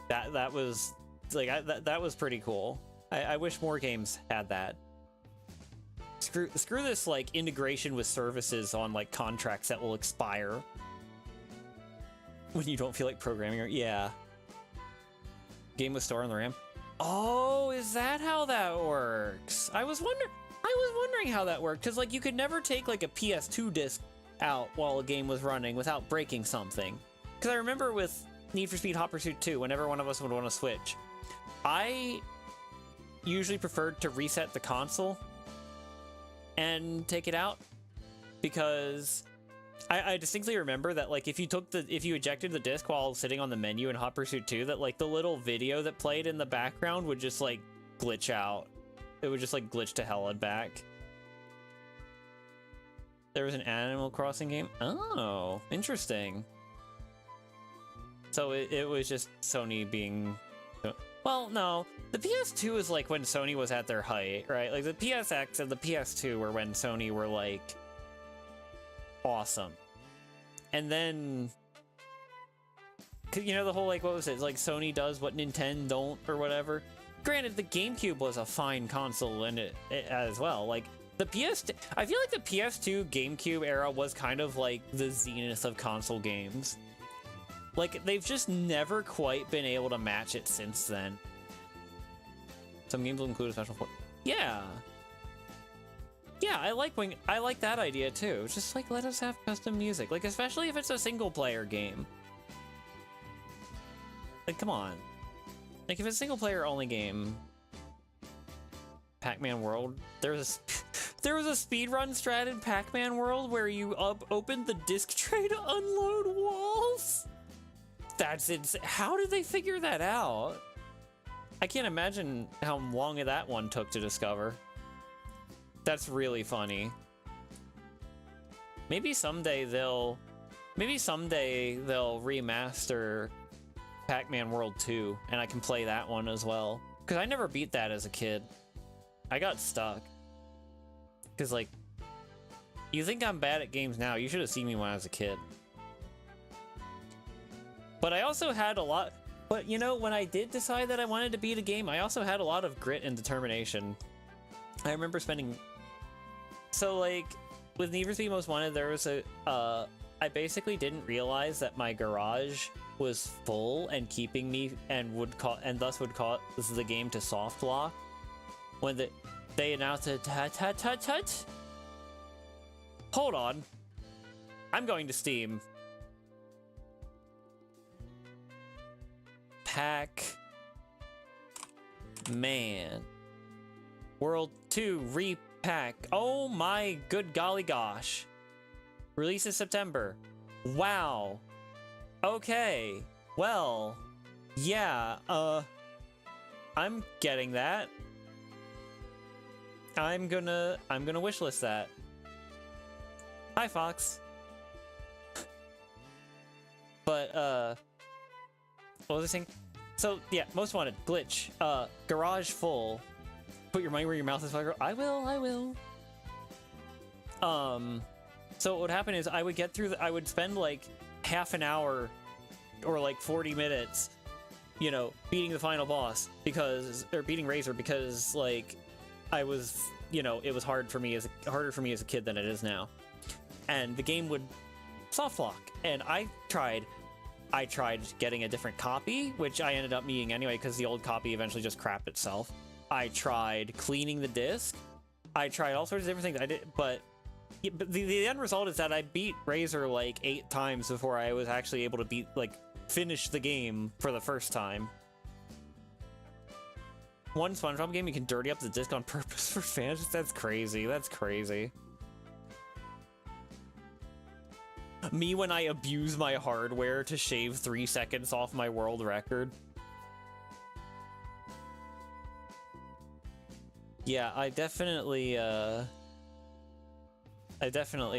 That was like that was pretty cool. I wish more games had that. Screw this like integration with services on like contracts that will expire when you don't feel like programming. Or yeah, game with store on the RAM. Oh, is that how that works? I was wondering how that worked, because like you could never take like a PS2 disc out while a game was running without breaking something. Because I remember with Need for Speed Hot Pursuit 2, whenever one of us would want to switch, I usually preferred to reset the console and take it out, because I distinctly remember that like if you ejected the disc while sitting on the menu in Hot Pursuit 2, that like the little video that played in the background would just like glitch out. It would just like glitch to hell and back. There was an Animal Crossing game? Oh, interesting. So it was just Sony being... Well, no. The PS2 is like when Sony was at their height, right? Like the PSX and the PS2 were when Sony were like... awesome. And then... you know, the whole like, what was it? Like Sony does what Nintendo don't or whatever. Granted, the GameCube was a fine console in it as well. Like, the PS2... I feel like the PS2 GameCube era was kind of like the zenith of console games. Like, they've just never quite been able to match it since then. Some games will include a special port. Yeah. Yeah, I like that idea too. Just like, let us have custom music. Like, especially if it's a single player game. Like, come on. Like, if it's a single player only game, Pac-Man World, there was a speedrun strat in Pac-Man World where you opened the disc tray to unload walls. That's insane. How did they figure that out? I can't imagine how long that one took to discover. That's really funny. Maybe someday they'll remaster Pac-Man World 2 and I can play that one as well. Because I never beat that as a kid. I got stuck. Because like, you think I'm bad at games now, you should have seen me when I was a kid. But I also had a lot... But, you know, when I did decide that I wanted to beat a game, I also had a lot of grit and determination. I remember spending... So, like, with Need for Speed Most Wanted, there was a... I basically didn't realize that my garage was full and keeping me... And thus would cause the game to soft lock. When they announced it... Tut. Hold on. I'm going to Steam. Pac-Man World 2 Repack. Oh my good golly gosh. Release in September. Wow. Okay. Well, yeah, I'm getting that. I'm gonna wishlist that. Hi, Fox. But, what was I saying? So, yeah, Most Wanted, glitch, garage full, put your money where your mouth is. I will. So what would happen is I would get through I would spend like half an hour or like 40 minutes, you know, beating the final boss or beating Razor because like I was, you know, it was harder for me as a kid than it is now. and the game would soft lock. And I tried getting a different copy, which I ended up needing anyway because the old copy eventually just crapped itself. I tried cleaning the disc. I tried all sorts of different things. I did, but the end result is that I beat Razor like 8 times before I was actually able to finish the game for the first time. One SpongeBob game, you can dirty up the disc on purpose for fans. That's crazy. That's crazy. Me when I abuse my hardware to shave 3 seconds off my world record. Yeah, I definitely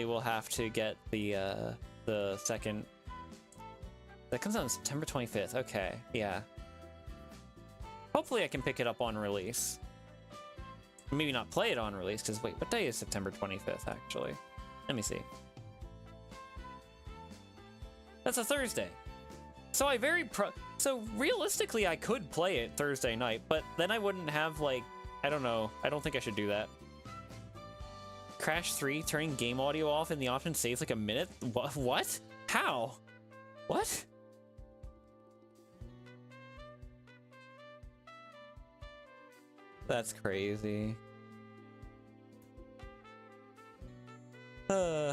will have to get the second. That comes out on September 25th. Okay, yeah. Hopefully I can pick it up on release. Maybe not play it on release, because wait, what day is September 25th, actually? Let me see. That's a Thursday. So so realistically I could play it Thursday night, but then I wouldn't have like, I don't know. I don't think I should do that. Crash 3, turning game audio off in the option saves like a minute? What? How? What? That's crazy. Sleepy.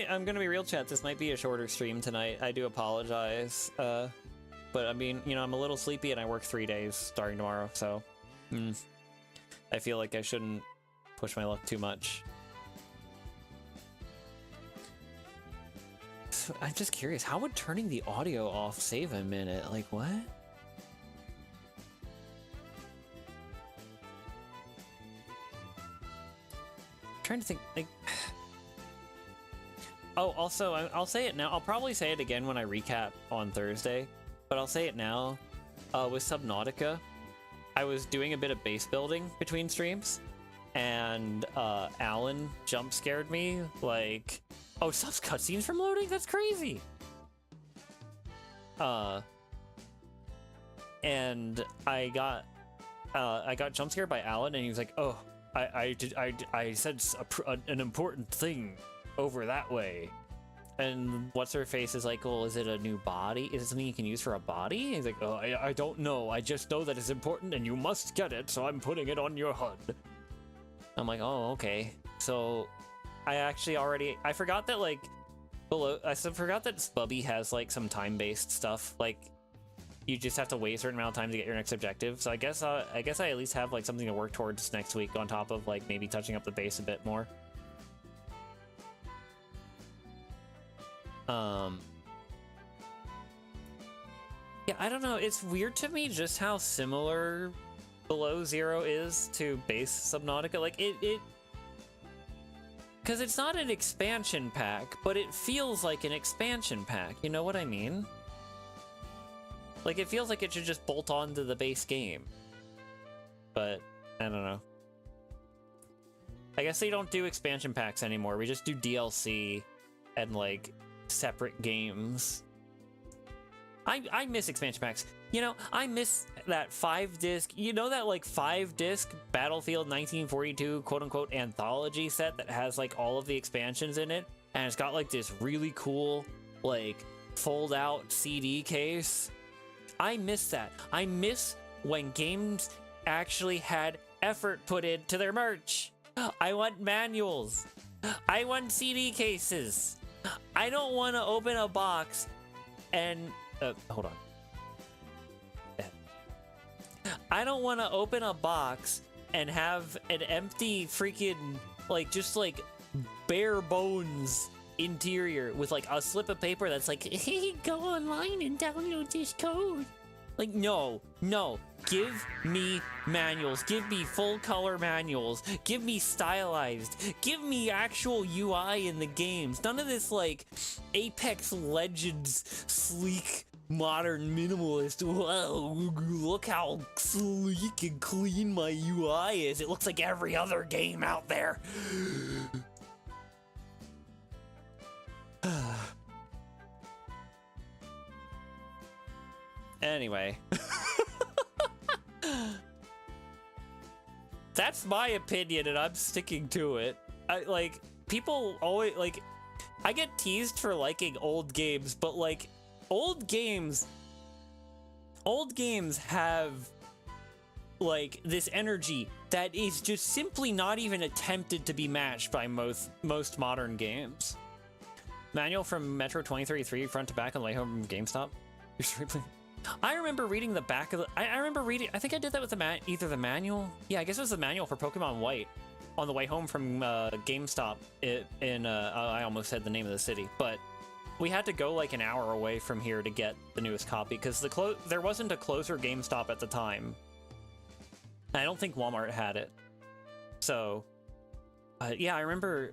I'm gonna be real, chat. This might be a shorter stream tonight. I do apologize. But I mean, you know, I'm a little sleepy and I work 3 days starting tomorrow, so I feel like I shouldn't push my luck too much. So I'm just curious, how would turning the audio off save a minute? Like, what? I'm trying to think, like... Oh, also, I'll say it now. I'll probably say it again when I recap on Thursday, but I'll say it now. With Subnautica, I was doing a bit of base building between streams, and Alan jump scared me, like... Oh, subs cutscenes from loading? That's crazy! And I got jump scared by Alan, and he was like, "Oh, I said an important thing over that way." And what's her face is like, "Well, is it a new body? Is it something you can use for a body?" He's like, "Oh, I don't know. I just know that it's important, and you must get it. So I'm putting it on your HUD." I'm like, "Oh, okay." So I forgot that like forgot that Spubby has like some time-based stuff. Like you just have to wait a certain amount of time to get your next objective. So I guess I at least have like something to work towards next week on top of like maybe touching up the base a bit more. Yeah, I don't know. It's weird to me just how similar Below Zero is to base Subnautica. Like it because it's not an expansion pack, but it feels like an expansion pack. You know what I mean? Like, it feels like it should just bolt on to the base game. But, I don't know. I guess they don't do expansion packs anymore. We just do DLC and, like, separate games. I miss expansion packs. You know, I miss that 5-disc, you know, that like 5-disc Battlefield 1942 quote-unquote anthology set that has like all of the expansions in it, and it's got like this really cool like fold-out CD case. I miss that. I miss when games actually had effort put into their merch. I want manuals. I want CD cases. I don't want to open a box and hold on. I don't want to open a box and have an empty freaking, like, just like bare bones interior with like a slip of paper that's like, hey, go online and download this code. Like, no, give me manuals, give me full color manuals, give me stylized, give me actual UI in the games. None of this like Apex Legends sleek modern minimalist. Whoa, look how sleek and clean my UI is. It looks like every other game out there. Anyway. That's my opinion, and I'm sticking to it. People always, I get teased for liking old games, but, old games have, this energy that is just simply not even attempted to be matched by most modern games. Manual from Metro 2033, front to back on the way home from GameStop. I remember reading the back of the... I remember reading... I think I did that with either the manual... Yeah, I guess it was the manual for Pokemon White on the way home from GameStop I almost said the name of the city, but we had to go like an hour away from here to get the newest copy because there wasn't a closer GameStop at the time. I don't think Walmart had it. So, yeah, I remember...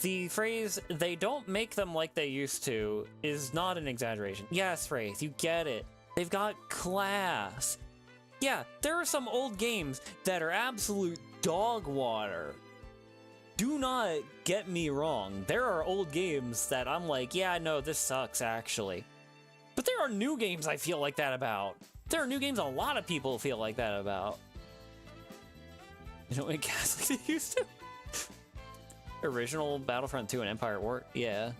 The phrase, they don't make them like they used to, is not an exaggeration. Yes, Wraith, you get it. They've got class. Yeah, there are some old games that are absolute dog water. Do not get me wrong. There are old games that I'm like, yeah, no, this sucks, actually. But there are new games I feel like that about. There are new games a lot of people feel like that about. You know what gas like they used to? Original Battlefront 2 and Empire at War, yeah.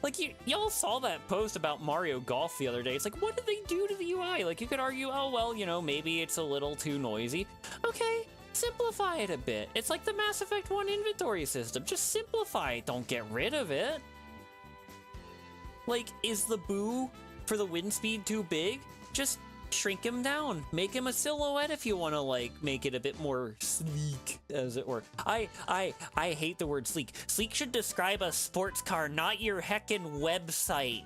Like, y'all saw that post about Mario Golf the other day. It's like, what did they do to the UI? Like, you could argue, oh, well, you know, maybe it's a little too noisy. Okay, simplify it a bit. It's like the Mass Effect 1 inventory system. Just simplify it, don't get rid of it. Like, is the boo for the wind speed too big? Just shrink him down. Make him a silhouette if you want to, like, make it a bit more sleek, as it were. I hate the word sleek. Sleek should describe a sports car, not your heckin' website.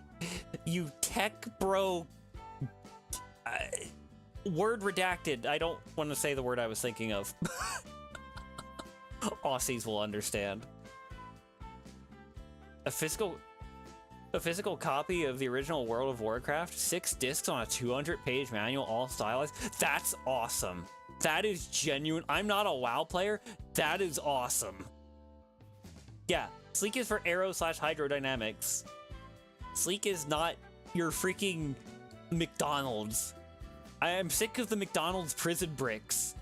You tech bro. Word redacted. I don't want to say the word I was thinking of. Aussies will understand. A physical copy of the original World of Warcraft, 6 discs on a 200-page manual, all stylized. That's awesome. That is genuine. I'm not a WoW player. That is awesome. Yeah, Sleek is for aero/hydrodynamics. Sleek is not your freaking McDonald's. I am sick of the McDonald's prison bricks.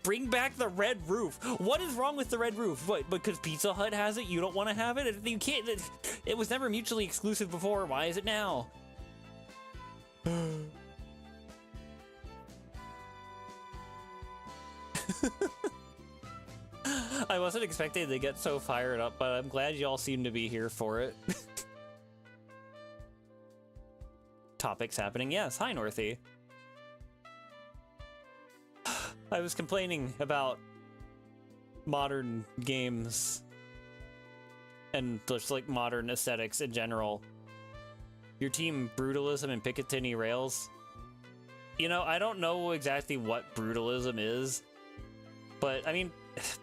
Bring back the red roof. What is wrong with the red roof? What, because Pizza Hut has it, you don't want to have it? You can't. It was never mutually exclusive before. Why is it now? I wasn't expecting to get so fired up, but I'm glad y'all seem to be here for it. Topics happening. Yes, hi, Northy. I was complaining about modern games and just like modern aesthetics in general. Your team Brutalism and Picatinny Rails. You know, I don't know exactly what Brutalism is, but I mean,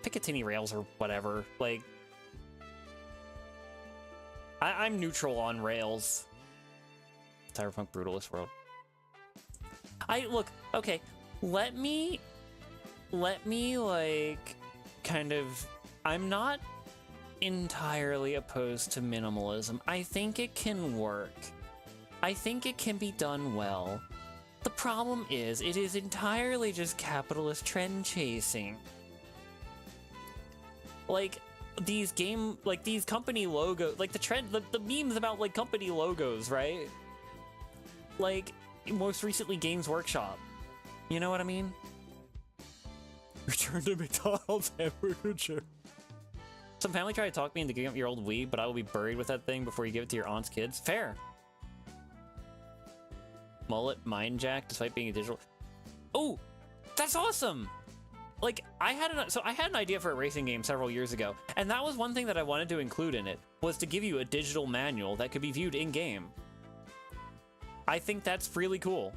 Picatinny Rails or whatever. Like, I'm neutral on Rails. Cyberpunk Brutalist World. Look, okay, let me like kind of, I'm not entirely opposed to minimalism. I think it can work. I think it can be done well. The problem is, it is entirely just capitalist trend chasing. Like, these company logos, like the memes about like company logos, right? Like, most recently Games Workshop. You know what I mean? Return to McDonald's hamburger chip. Some family tried to talk me into giving up your old Wii, but I will be buried with that thing before you give it to your aunt's kids. Fair. Mullet Mind Jack, despite being a digital. Oh, that's awesome! Like, I had an idea for a racing game several years ago, and that was one thing that I wanted to include in it, was to give you a digital manual that could be viewed in-game. I think that's really cool.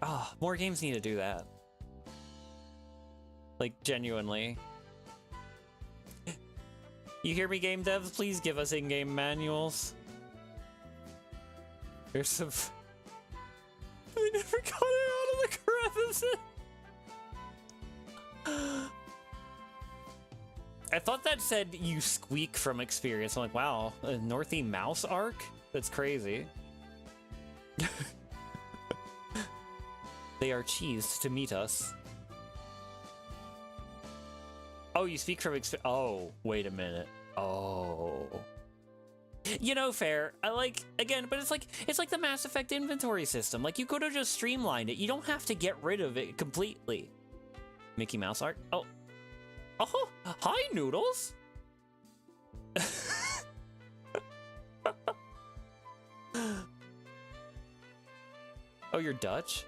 Ah, more games need to do that. Like, genuinely. You hear me, game devs? Please give us in-game manuals. There's some... I never got it out of Crevices. I thought that said you squeak from experience. I'm like, wow, a Northy mouse arc? That's crazy. They are cheesed to meet us. Oh, you speak from experience. Oh, wait a minute. Oh. You know, fair. I like, again, but it's like the Mass Effect inventory system. Like, you could have just streamlined it. You don't have to get rid of it completely. Mickey Mouse art? Oh. Oh, hi, Noodles. Oh, you're Dutch?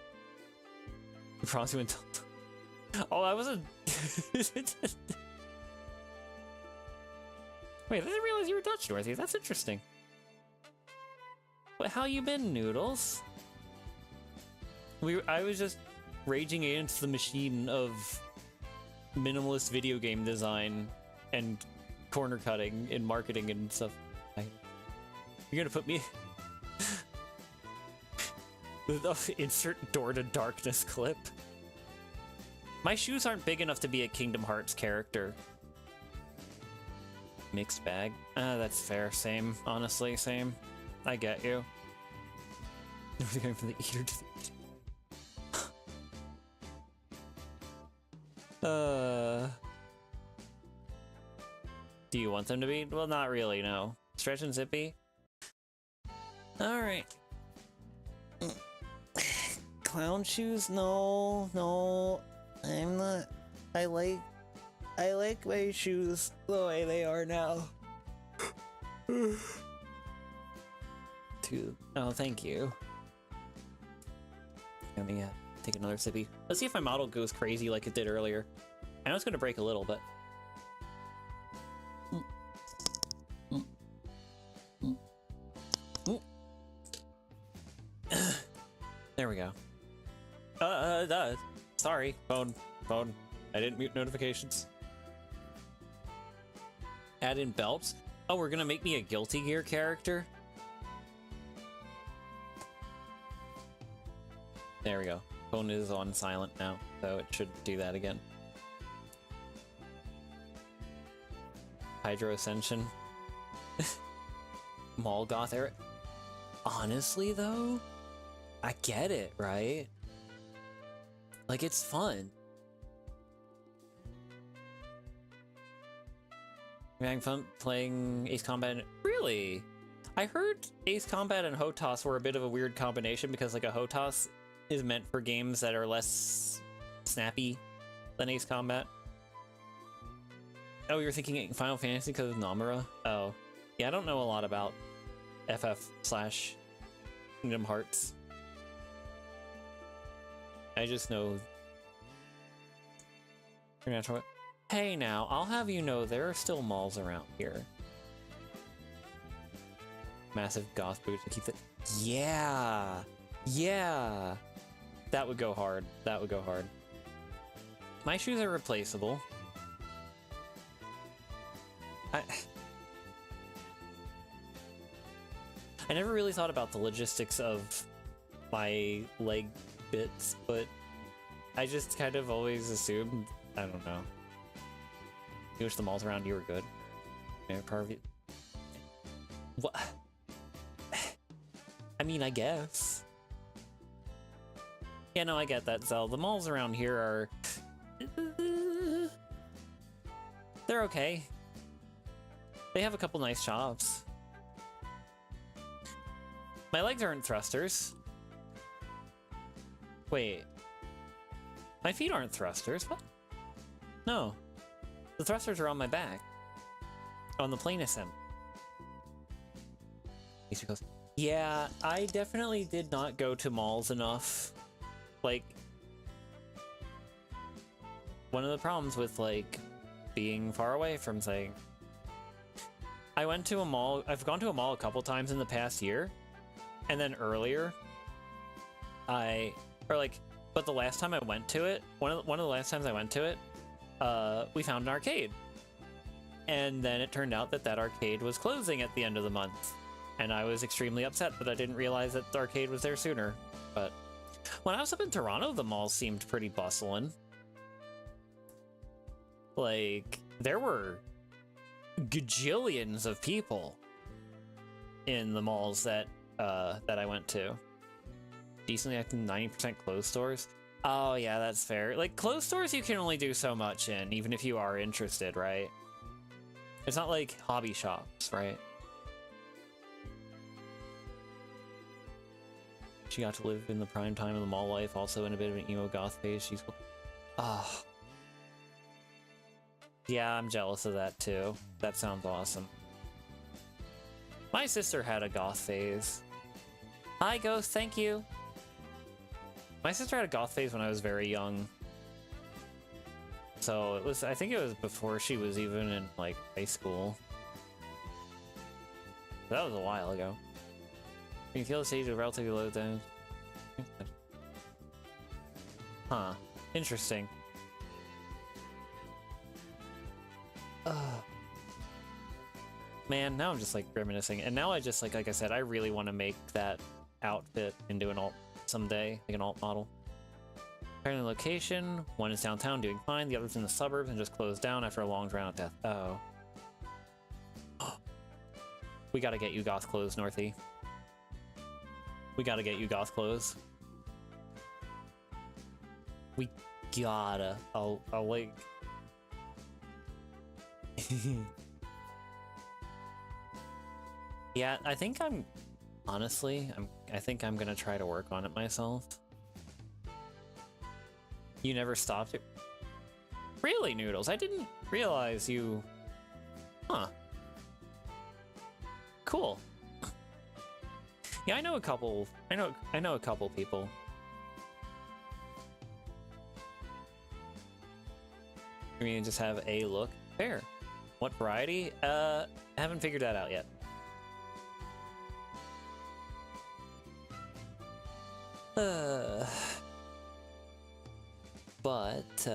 You promised you went to... Oh, I wasn't... Wait, I didn't realize you were Dutch, Dorothy. That's interesting. But how you been, Noodles? I was just raging against the machine of minimalist video game design and corner cutting in marketing and stuff. You're gonna put me... Insert Door to Darkness clip. My shoes aren't big enough to be a Kingdom Hearts character. Mixed bag. That's fair. Same. Honestly, same. I get you. We're going from the eater to the eater. Do you want them to be? Well, not really, no. Stretch and Zippy? Alright. Clown shoes? No, no. I'm not. I like my shoes the way they are now. Oh, thank you. Let me take another sippy. Let's see if my model goes crazy like it did earlier. I know it's gonna break a little, but... There we go. Sorry, phone. I didn't mute notifications. Add in belts? Oh, we're gonna make me a Guilty Gear character? There we go. Phone is on silent now, so it should do that again. Hydro Ascension. Molgoth era. Honestly, though, I get it, right? Like, it's fun. You're having fun playing Ace Combat? Really? I heard Ace Combat and HOTAS were a bit of a weird combination because, like, a HOTAS is meant for games that are less snappy than Ace Combat. Oh, you're thinking Final Fantasy because of Nomura? Oh. Yeah, I don't know a lot about FF/Kingdom Hearts. I just know... Hey now, I'll have you know there are still malls around here. Massive goth boots to keep it. Yeah! Yeah! That would go hard. That would go hard. My shoes are replaceable. I never really thought about the logistics of my leg bits, but I just kind of always assumed, I don't know. You wish the malls around you were good. What? I mean, I guess. Yeah, no, I get that, Zell. The malls around here are... They're okay. They have a couple nice shops. My legs aren't thrusters. Wait. My feet aren't thrusters? What? No. The thrusters are on my back. On the planus end. Yeah, I definitely did not go to malls enough. Like, one of the problems with, like, being far away from saying... I went to a mall, I've gone to a mall a couple times in the past year, and then earlier, but the last time I went to it, one of the last times I went to it, we found an arcade. And then it turned out that that arcade was closing at the end of the month. And I was extremely upset that I didn't realize that the arcade was there sooner. But When I was up in Toronto, the mall seemed pretty bustling. Like, there were gajillions of people in the malls that I went to. Decently, I think 90% closed stores. Oh yeah, that's fair. Like, closed stores you can only do so much in, even if you are interested, right? It's not like hobby shops, right? She got to live in the prime time of the mall life, also in a bit of an emo goth phase. She's... Ah. Yeah, I'm jealous of that too. That sounds awesome. My sister had a goth phase. Hi, Ghost, thank you. My sister had a goth phase when I was very young. So it was, I think it was before she was even in, like, high school. That was a while ago. You can feel the stage of relatively low down. Huh. Interesting. Man, now I'm just like reminiscing, and now I just like I said, I really want to make that outfit into an alt someday, like an alt model. Apparently, location: one is downtown, doing fine. The other's in the suburbs and just closed down after a long drawn out death. Oh, we gotta get you goth clothes, Northy. We gotta get you goth clothes. We gotta. I'll like. Yeah, I think honestly, I think I'm gonna try to work on it myself. You never stopped it? Really, Noodles? I didn't realize you... Huh. Cool. Yeah, I know a couple people. I mean, just have a look. Fair. What variety? Haven't figured that out yet. But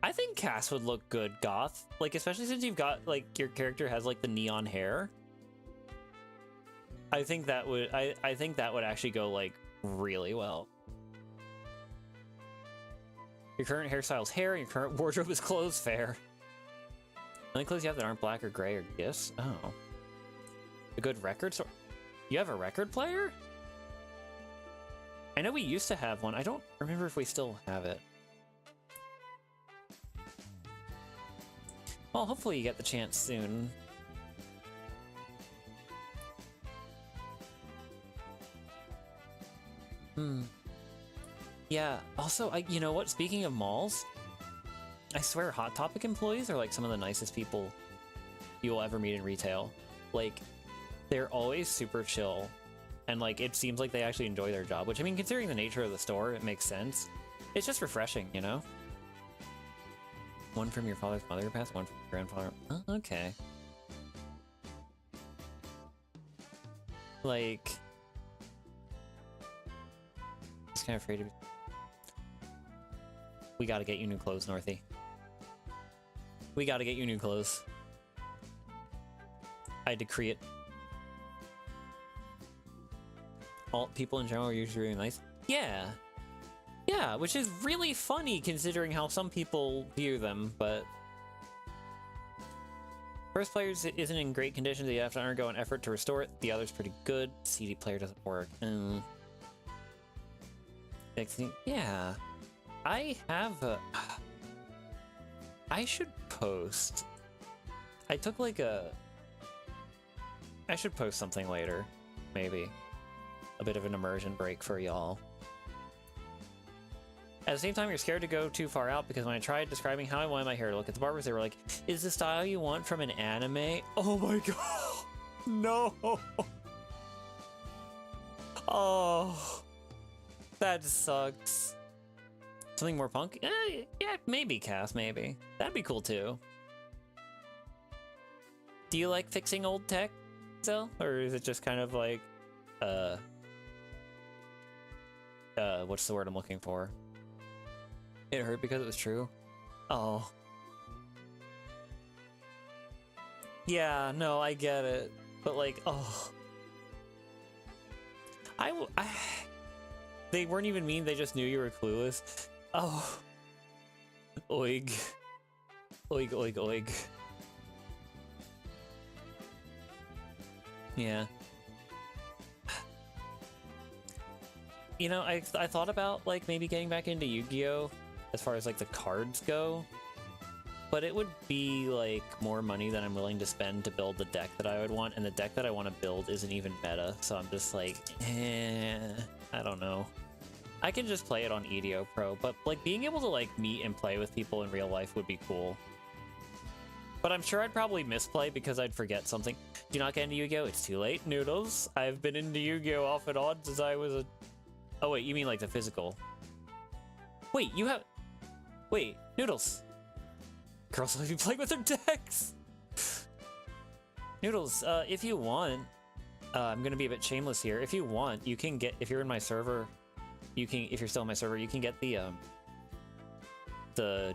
I think Cass would look good goth, like especially since you've got like your character has like the neon hair. I think that would I think that would actually go like really well. Your current hairstyle's hair, and your current wardrobe is clothes. Fair. Only clothes you have that aren't black or gray or gifts. Oh. A good record store? You have a record player? I know we used to have one. I don't remember if we still have it. Well, hopefully you get the chance soon. Yeah, also, you know what? Speaking of malls, I swear Hot Topic employees are like some of the nicest people you will ever meet in retail. Like, they're always super chill, and like it seems like they actually enjoy their job, which I mean, considering the nature of the store, it makes sense. It's just refreshing, you know? One from your father's mother passed, one from your grandfather. Oh, okay. Like, just kind of afraid to be... We gotta get you new clothes, Northy. We gotta get you new clothes. I decree it. Alt people in general are usually really nice. Yeah. Yeah, which is really funny considering how some people view them, but... First player isn't in great condition, so you have to undergo an effort to restore it. The other's pretty good. CD player doesn't work. Yeah. I have a... I should post... I took like a... I should post something later, maybe. A bit of an immersion break for y'all. At the same time, you're scared to go too far out because when I tried describing how I wanted my hair to look at the barbers, they were like, is the style you want from an anime? Oh my god! No! Oh, that sucks. Something more punk? Yeah, maybe, Cass, maybe. That'd be cool too. Do you like fixing old tech, Zell? Or is it just kind of like, what's the word I'm looking for? It hurt because it was true? Oh. Yeah, no, I get it. But like, oh. They weren't even mean, they just knew you were clueless. Oh. Oig. Oig, oig, oig. Yeah. You know, I thought about, like, maybe getting back into Yu-Gi-Oh! As far as, like, the cards go. But it would be, like, more money than I'm willing to spend to build the deck that I would want, and the deck that I want to build isn't even meta, so I'm just like, I don't know. I can just play it on EDO Pro, but, like, being able to, like, meet and play with people in real life would be cool. But I'm sure I'd probably misplay because I'd forget something. Do you not get into Yu-Gi-Oh? It's too late, Noodles. I've been into Yu-Gi-Oh off and on since I was a... Oh, wait, you mean, like, the physical. Wait, you have... Wait, Noodles. Girls will be playing with their decks. Noodles, if you want, I'm gonna be a bit shameless here. If you want, you can get, if you're in my server, you can, if you're still in my server, you can get the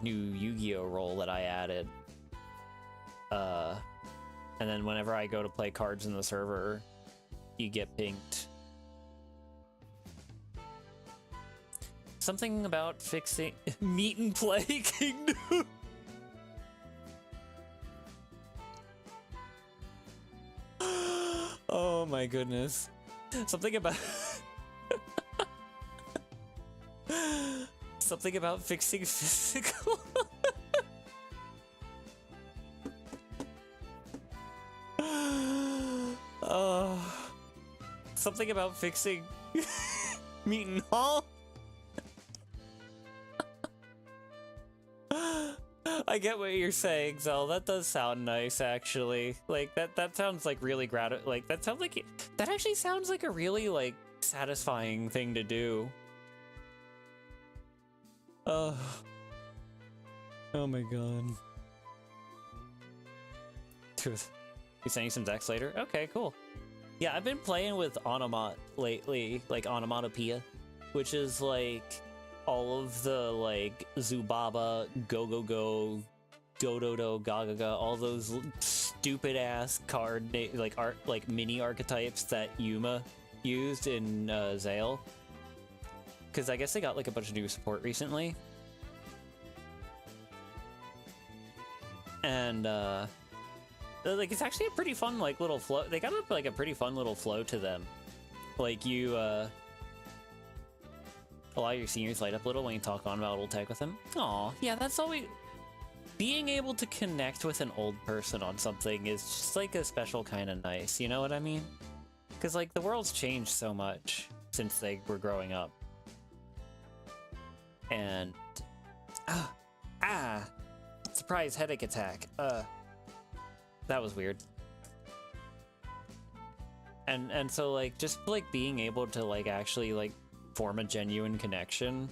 new Yu-Gi-Oh role that I added. And then whenever I go to play cards in the server, you get pinged. Something about fixing meet and play Kingdom. Oh my goodness. Something about something about fixing physical. Something about fixing Meetin Hall. I get what you're saying, Zell. That does sound nice, actually. Like, that sounds like really like, that sounds like... That actually sounds like a really, like, satisfying thing to do. Oh my god. You sending some decks later? Okay, cool. Yeah, I've been playing with Onomat lately, like Onomatopoeia, which is like all of the like Zubaba, Go Go Go, Do Do Do, Ga Ga Ga, all those stupid ass card like art like mini archetypes that Yuma used in Zale. Because I guess they got like a bunch of new support recently. And like it's actually a pretty fun like little flow. They got like a pretty fun little flow to them. Like you allow your seniors light up a little when you talk on about old tech with them. Aw, yeah, that's always... Being able to connect with an old person on something is just like a special kind of nice, you know what I mean? Because like the world's changed so much since they were growing up. And... Surprise headache attack. That was weird. And so like just like being able to like actually like form a genuine connection,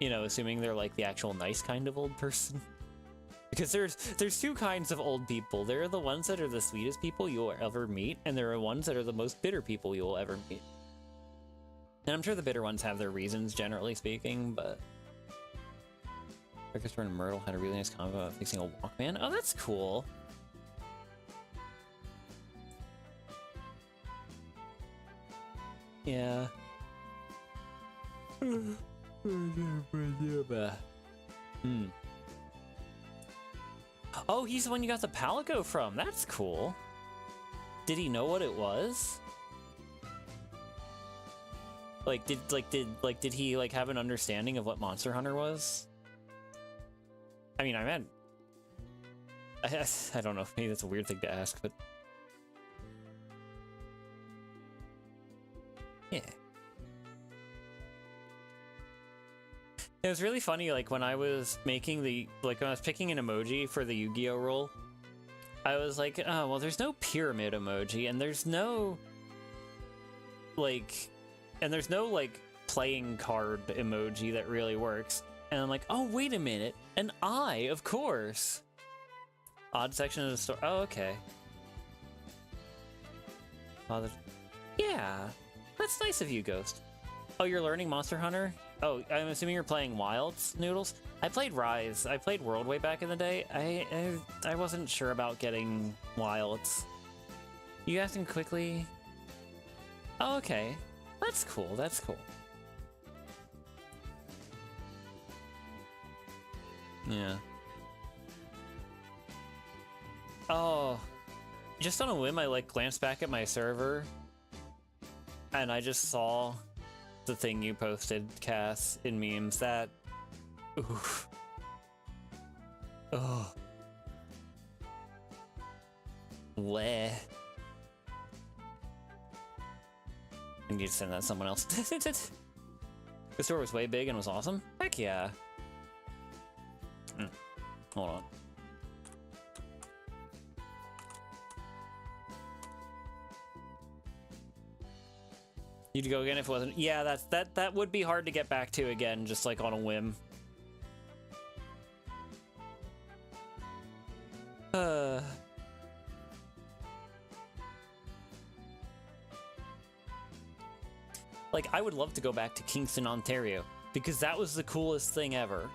you know, assuming they're like the actual nice kind of old person. Because there's two kinds of old people. There are the ones that are the sweetest people you'll ever meet, and there are ones that are the most bitter people you'll ever meet. And I'm sure the bitter ones have their reasons, generally speaking, but... Orchestra and Myrtle had a really nice combo about fixing a Walkman. Oh, that's cool. Yeah. Oh, he's the one you got the Palico from. That's cool. Did he know what it was? Like, did he like have an understanding of what Monster Hunter was? I mean, I meant... I don't know, maybe that's a weird thing to ask, but... Yeah. It was really funny, like, when I was making the... Like, when I was picking an emoji for the Yu-Gi-Oh! Roll, I was like, oh, well, there's no pyramid emoji, and there's no... Like... And there's no, like, playing card emoji that really works. And I'm like, oh, wait a minute. An eye, of course. Odd section of the store. Oh, okay. Oh, yeah. That's nice of you, Ghost. Oh, you're learning Monster Hunter? Oh, I'm assuming you're playing Wilds, Noodles? I played Rise. I played World way back in the day. I wasn't sure about getting Wilds. You asking quickly? Oh, okay. That's cool, that's cool. Yeah. Oh, just on a whim, I like glanced back at my server, and I just saw the thing you posted, Cass, in memes. That, oof. Oh. Bleh. I need to send that to someone else. The store was way big and was awesome? Heck yeah. Hold on. You'd go again if it wasn't. Yeah, that would be hard to get back to again, just like on a whim. Like, I would love to go back to Kingston, Ontario, because that was the coolest thing ever.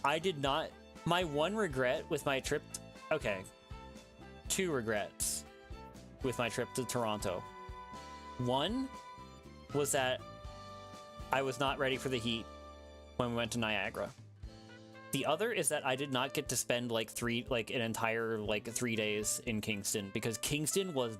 I did not... My one regret with my trip... Okay. 2 regrets with my trip to Toronto. One was that I was not ready for the heat when we went to Niagara. The other is that I did not get to spend like an entire 3 days in Kingston, because Kingston was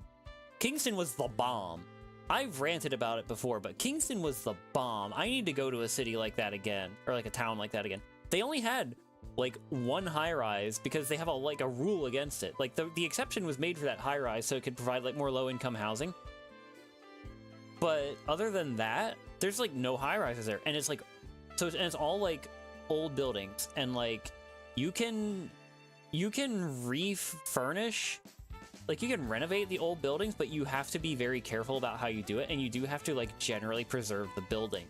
the bomb. I've ranted about it before, but Kingston was the bomb. I need to go to a city like that again, or like a town like that again. They only had like 1 high-rise because they have a rule against it. Like the exception was made for that high-rise so it could provide like more low-income housing. But other than that, there's like no high-rises there, and it's like, and it's all like old buildings, and like you can refurnish. Like, you can renovate the old buildings, but you have to be very careful about how you do it, and you do have to, like, generally preserve the building.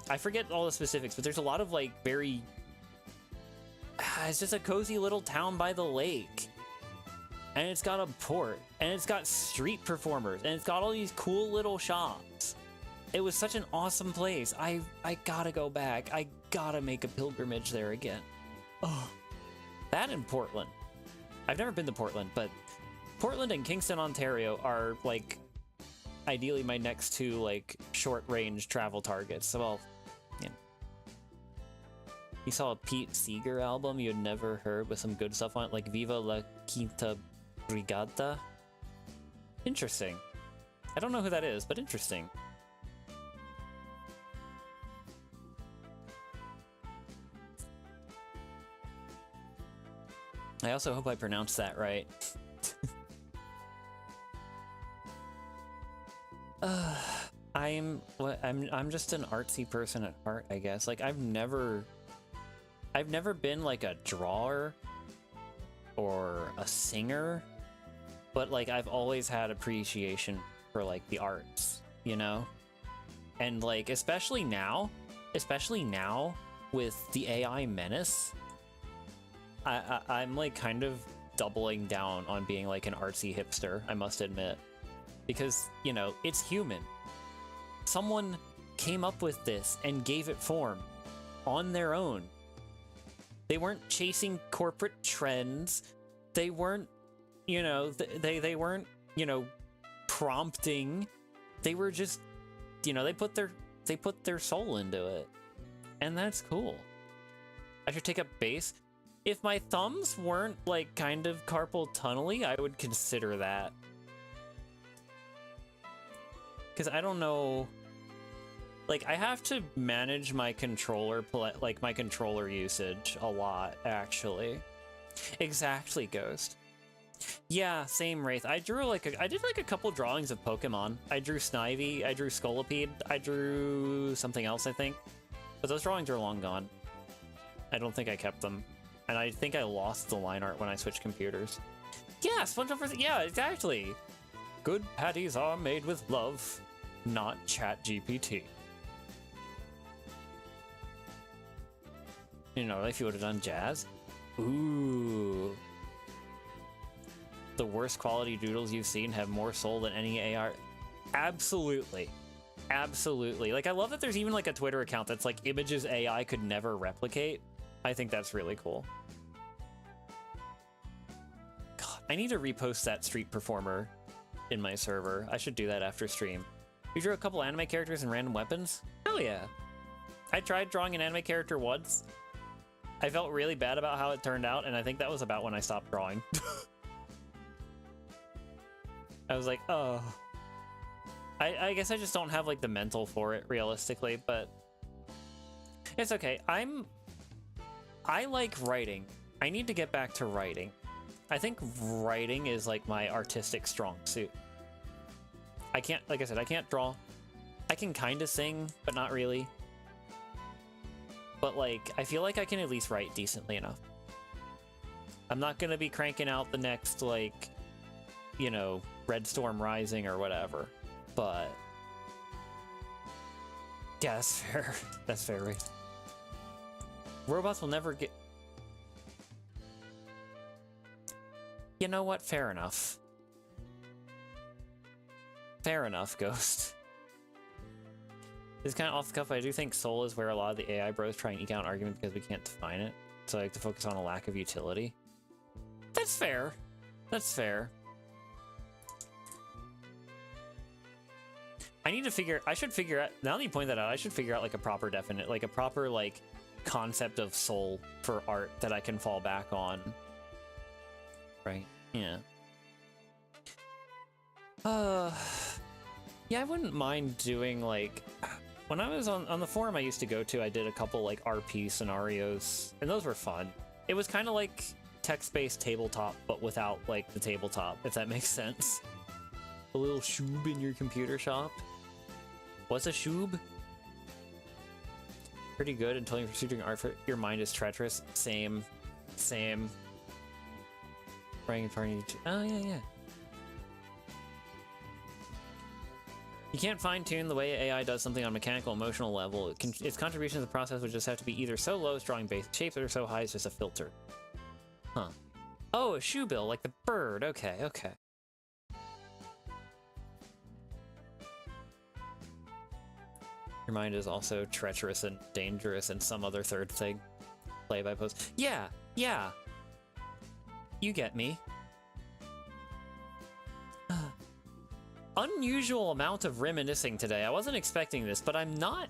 I forget all the specifics, but there's a lot of, like, very... it's just a cozy little town by the lake. And it's got a port, and it's got street performers, and it's got all these cool little shops. It was such an awesome place. I gotta go back. I gotta make a pilgrimage there again. Oh, that in Portland. I've never been to Portland, but... Portland and Kingston, Ontario are, like, ideally my next 2, like, short-range travel targets. So, well, yeah. You saw a Pete Seeger album you had never heard with some good stuff on it, like Viva la Quinta Brigada? Interesting. I don't know who that is, but interesting. I also hope I pronounced that right. I'm just an artsy person at heart, I guess. Like, I've never been like a drawer or a singer, but like I've always had appreciation for like the arts, you know? And like especially now with the AI menace, I'm like kind of doubling down on being like an artsy hipster, I must admit. Because, you know, it's human. Someone came up with this and gave it form on their own. They weren't chasing corporate trends. They weren't, you know, they weren't, you know, prompting. They were just, you know, they put their soul into it. And that's cool. I should take up bass. If my thumbs weren't like kind of carpal tunnel-y, I would consider that. Because I don't know, like, I have to manage my controller, like, my controller usage a lot, actually. Exactly, Ghost. Yeah, same, Wraith. I did like a couple drawings of Pokemon. I drew Snivy, I drew Scolipede, I drew something else, I think. But those drawings are long gone. I don't think I kept them. And I think I lost the line art when I switched computers. Yeah, SpongeBob, yeah, exactly. Good patties are made with love. Not ChatGPT. You know, if you would have done jazz. Ooh. The worst quality doodles you've seen have more soul than any AR. Absolutely. Absolutely. Like, I love that there's even like a Twitter account that's like images AI could never replicate. I think that's really cool. God, I need to repost that street performer in my server. I should do that after stream. You drew a couple anime characters and random weapons? Hell yeah. I tried drawing an anime character once. I felt really bad about how it turned out, and I think that was about when I stopped drawing. I was like, oh. I guess I just don't have like the mental for it realistically, but it's okay. I like writing. I need to get back to writing. I think writing is like my artistic strong suit. I can't, like I said, I can't draw. I can kind of sing, but not really. But like, I feel like I can at least write decently enough. I'm not gonna be cranking out the next, like, you know, Red Storm Rising or whatever. But yeah, that's fair. That's fair, right? Robots will never get... You know what? Fair enough. Fair enough, Ghost. It's kind of off the cuff, but I do think Soul is where a lot of the AI bros try and eke out an argument because we can't define it. So I like to focus on a lack of utility. That's fair. That's fair. I should figure out, now that you point that out, I should figure out like a proper like concept of soul for art that I can fall back on. Right? Yeah. Yeah, I wouldn't mind doing like, when I was on the forum I used to go to, I did a couple like RP scenarios, and those were fun. It was kind of like text-based tabletop, but without like the tabletop, if that makes sense. A little shoob in your computer shop. What's a shoob? Pretty good until you're pursuing art for your mind is treacherous. Same. Praying for you. Oh yeah. You can't fine-tune the way AI does something on a mechanical, emotional level. Its contribution to the process would just have to be either so low as drawing basic shapes or so high as just a filter. Huh. Oh, a shoe bill, like the bird. Okay. Your mind is also treacherous and dangerous and some other third thing. Play by post. Yeah. You get me. Unusual amount of reminiscing today. I wasn't expecting this, but I'm not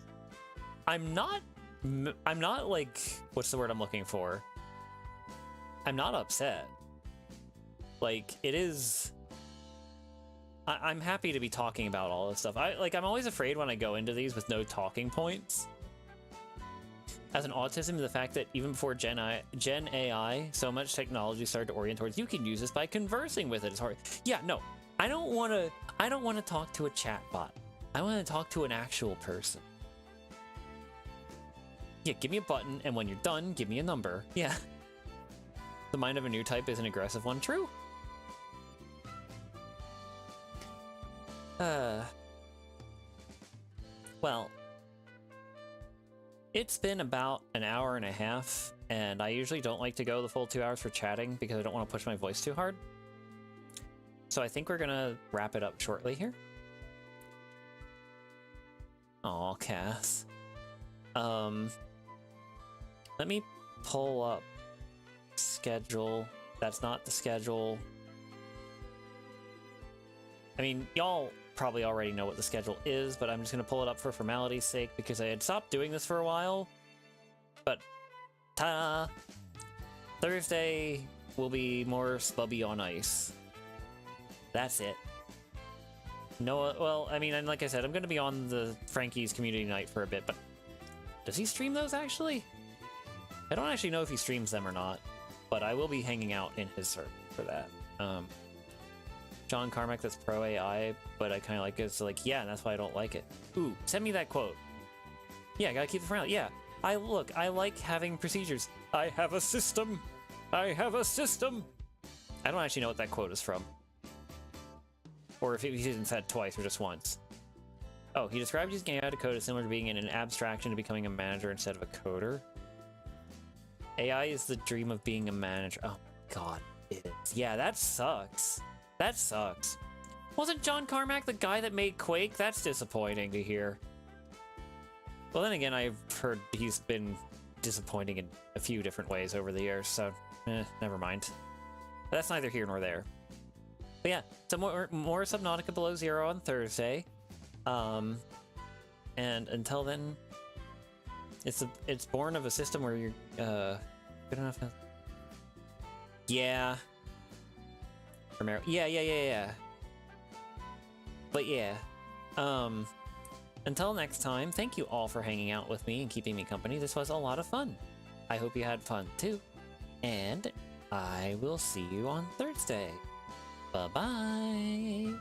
like, what's the word I'm looking for? I'm not upset. Like, it is... I'm happy to be talking about all this stuff. I'm always afraid when I go into these with no talking points. As an autism, the fact that even before Gen AI, so much technology started to orient towards you can use this by conversing with it. It's hard. Yeah, no, I don't want to talk to a chatbot. I want to talk to an actual person. Yeah, give me a button, and when you're done, give me a number. Yeah. The mind of a new type is an aggressive one. True. Well, it's been about an hour and a half, and I usually don't like to go the full 2 hours for chatting because I don't want to push my voice too hard. So I think we're gonna wrap it up shortly here. Aw, Cass. Let me pull up schedule. That's not the schedule. I mean, y'all probably already know what the schedule is, but I'm just gonna pull it up for formality's sake because I had stopped doing this for a while. But ta-da! Thursday will be more Spubby on Ice. That's it. No, well, I mean, and like I said, I'm gonna be on the Frankie's community night for a bit, but does he stream those actually? I don't actually know if he streams them or not, but I will be hanging out in his server for that. John Carmack, that's pro AI, but I kind of like it. So like, yeah, and that's why I don't like it. Ooh, send me that quote. Yeah, gotta keep it friendly. Yeah, I like having procedures. I have a system. I have a system. I don't actually know what that quote is from. Or if he didn't say it twice or just once. Oh, he described using AI to code as similar to being in an abstraction to becoming a manager instead of a coder. AI is the dream of being a manager. Oh, God, it is. Yeah, that sucks. That sucks. Wasn't John Carmack the guy that made Quake? That's disappointing to hear. Well, then again, I've heard he's been disappointing in a few different ways over the years, so never mind. But that's neither here nor there. But yeah, so more Subnautica Below Zero on Thursday. And until then, it's born of a system where you're good enough. Yeah. Yeah. But yeah. Until next time, thank you all for hanging out with me and keeping me company. This was a lot of fun. I hope you had fun too. And I will see you on Thursday. Bye-bye.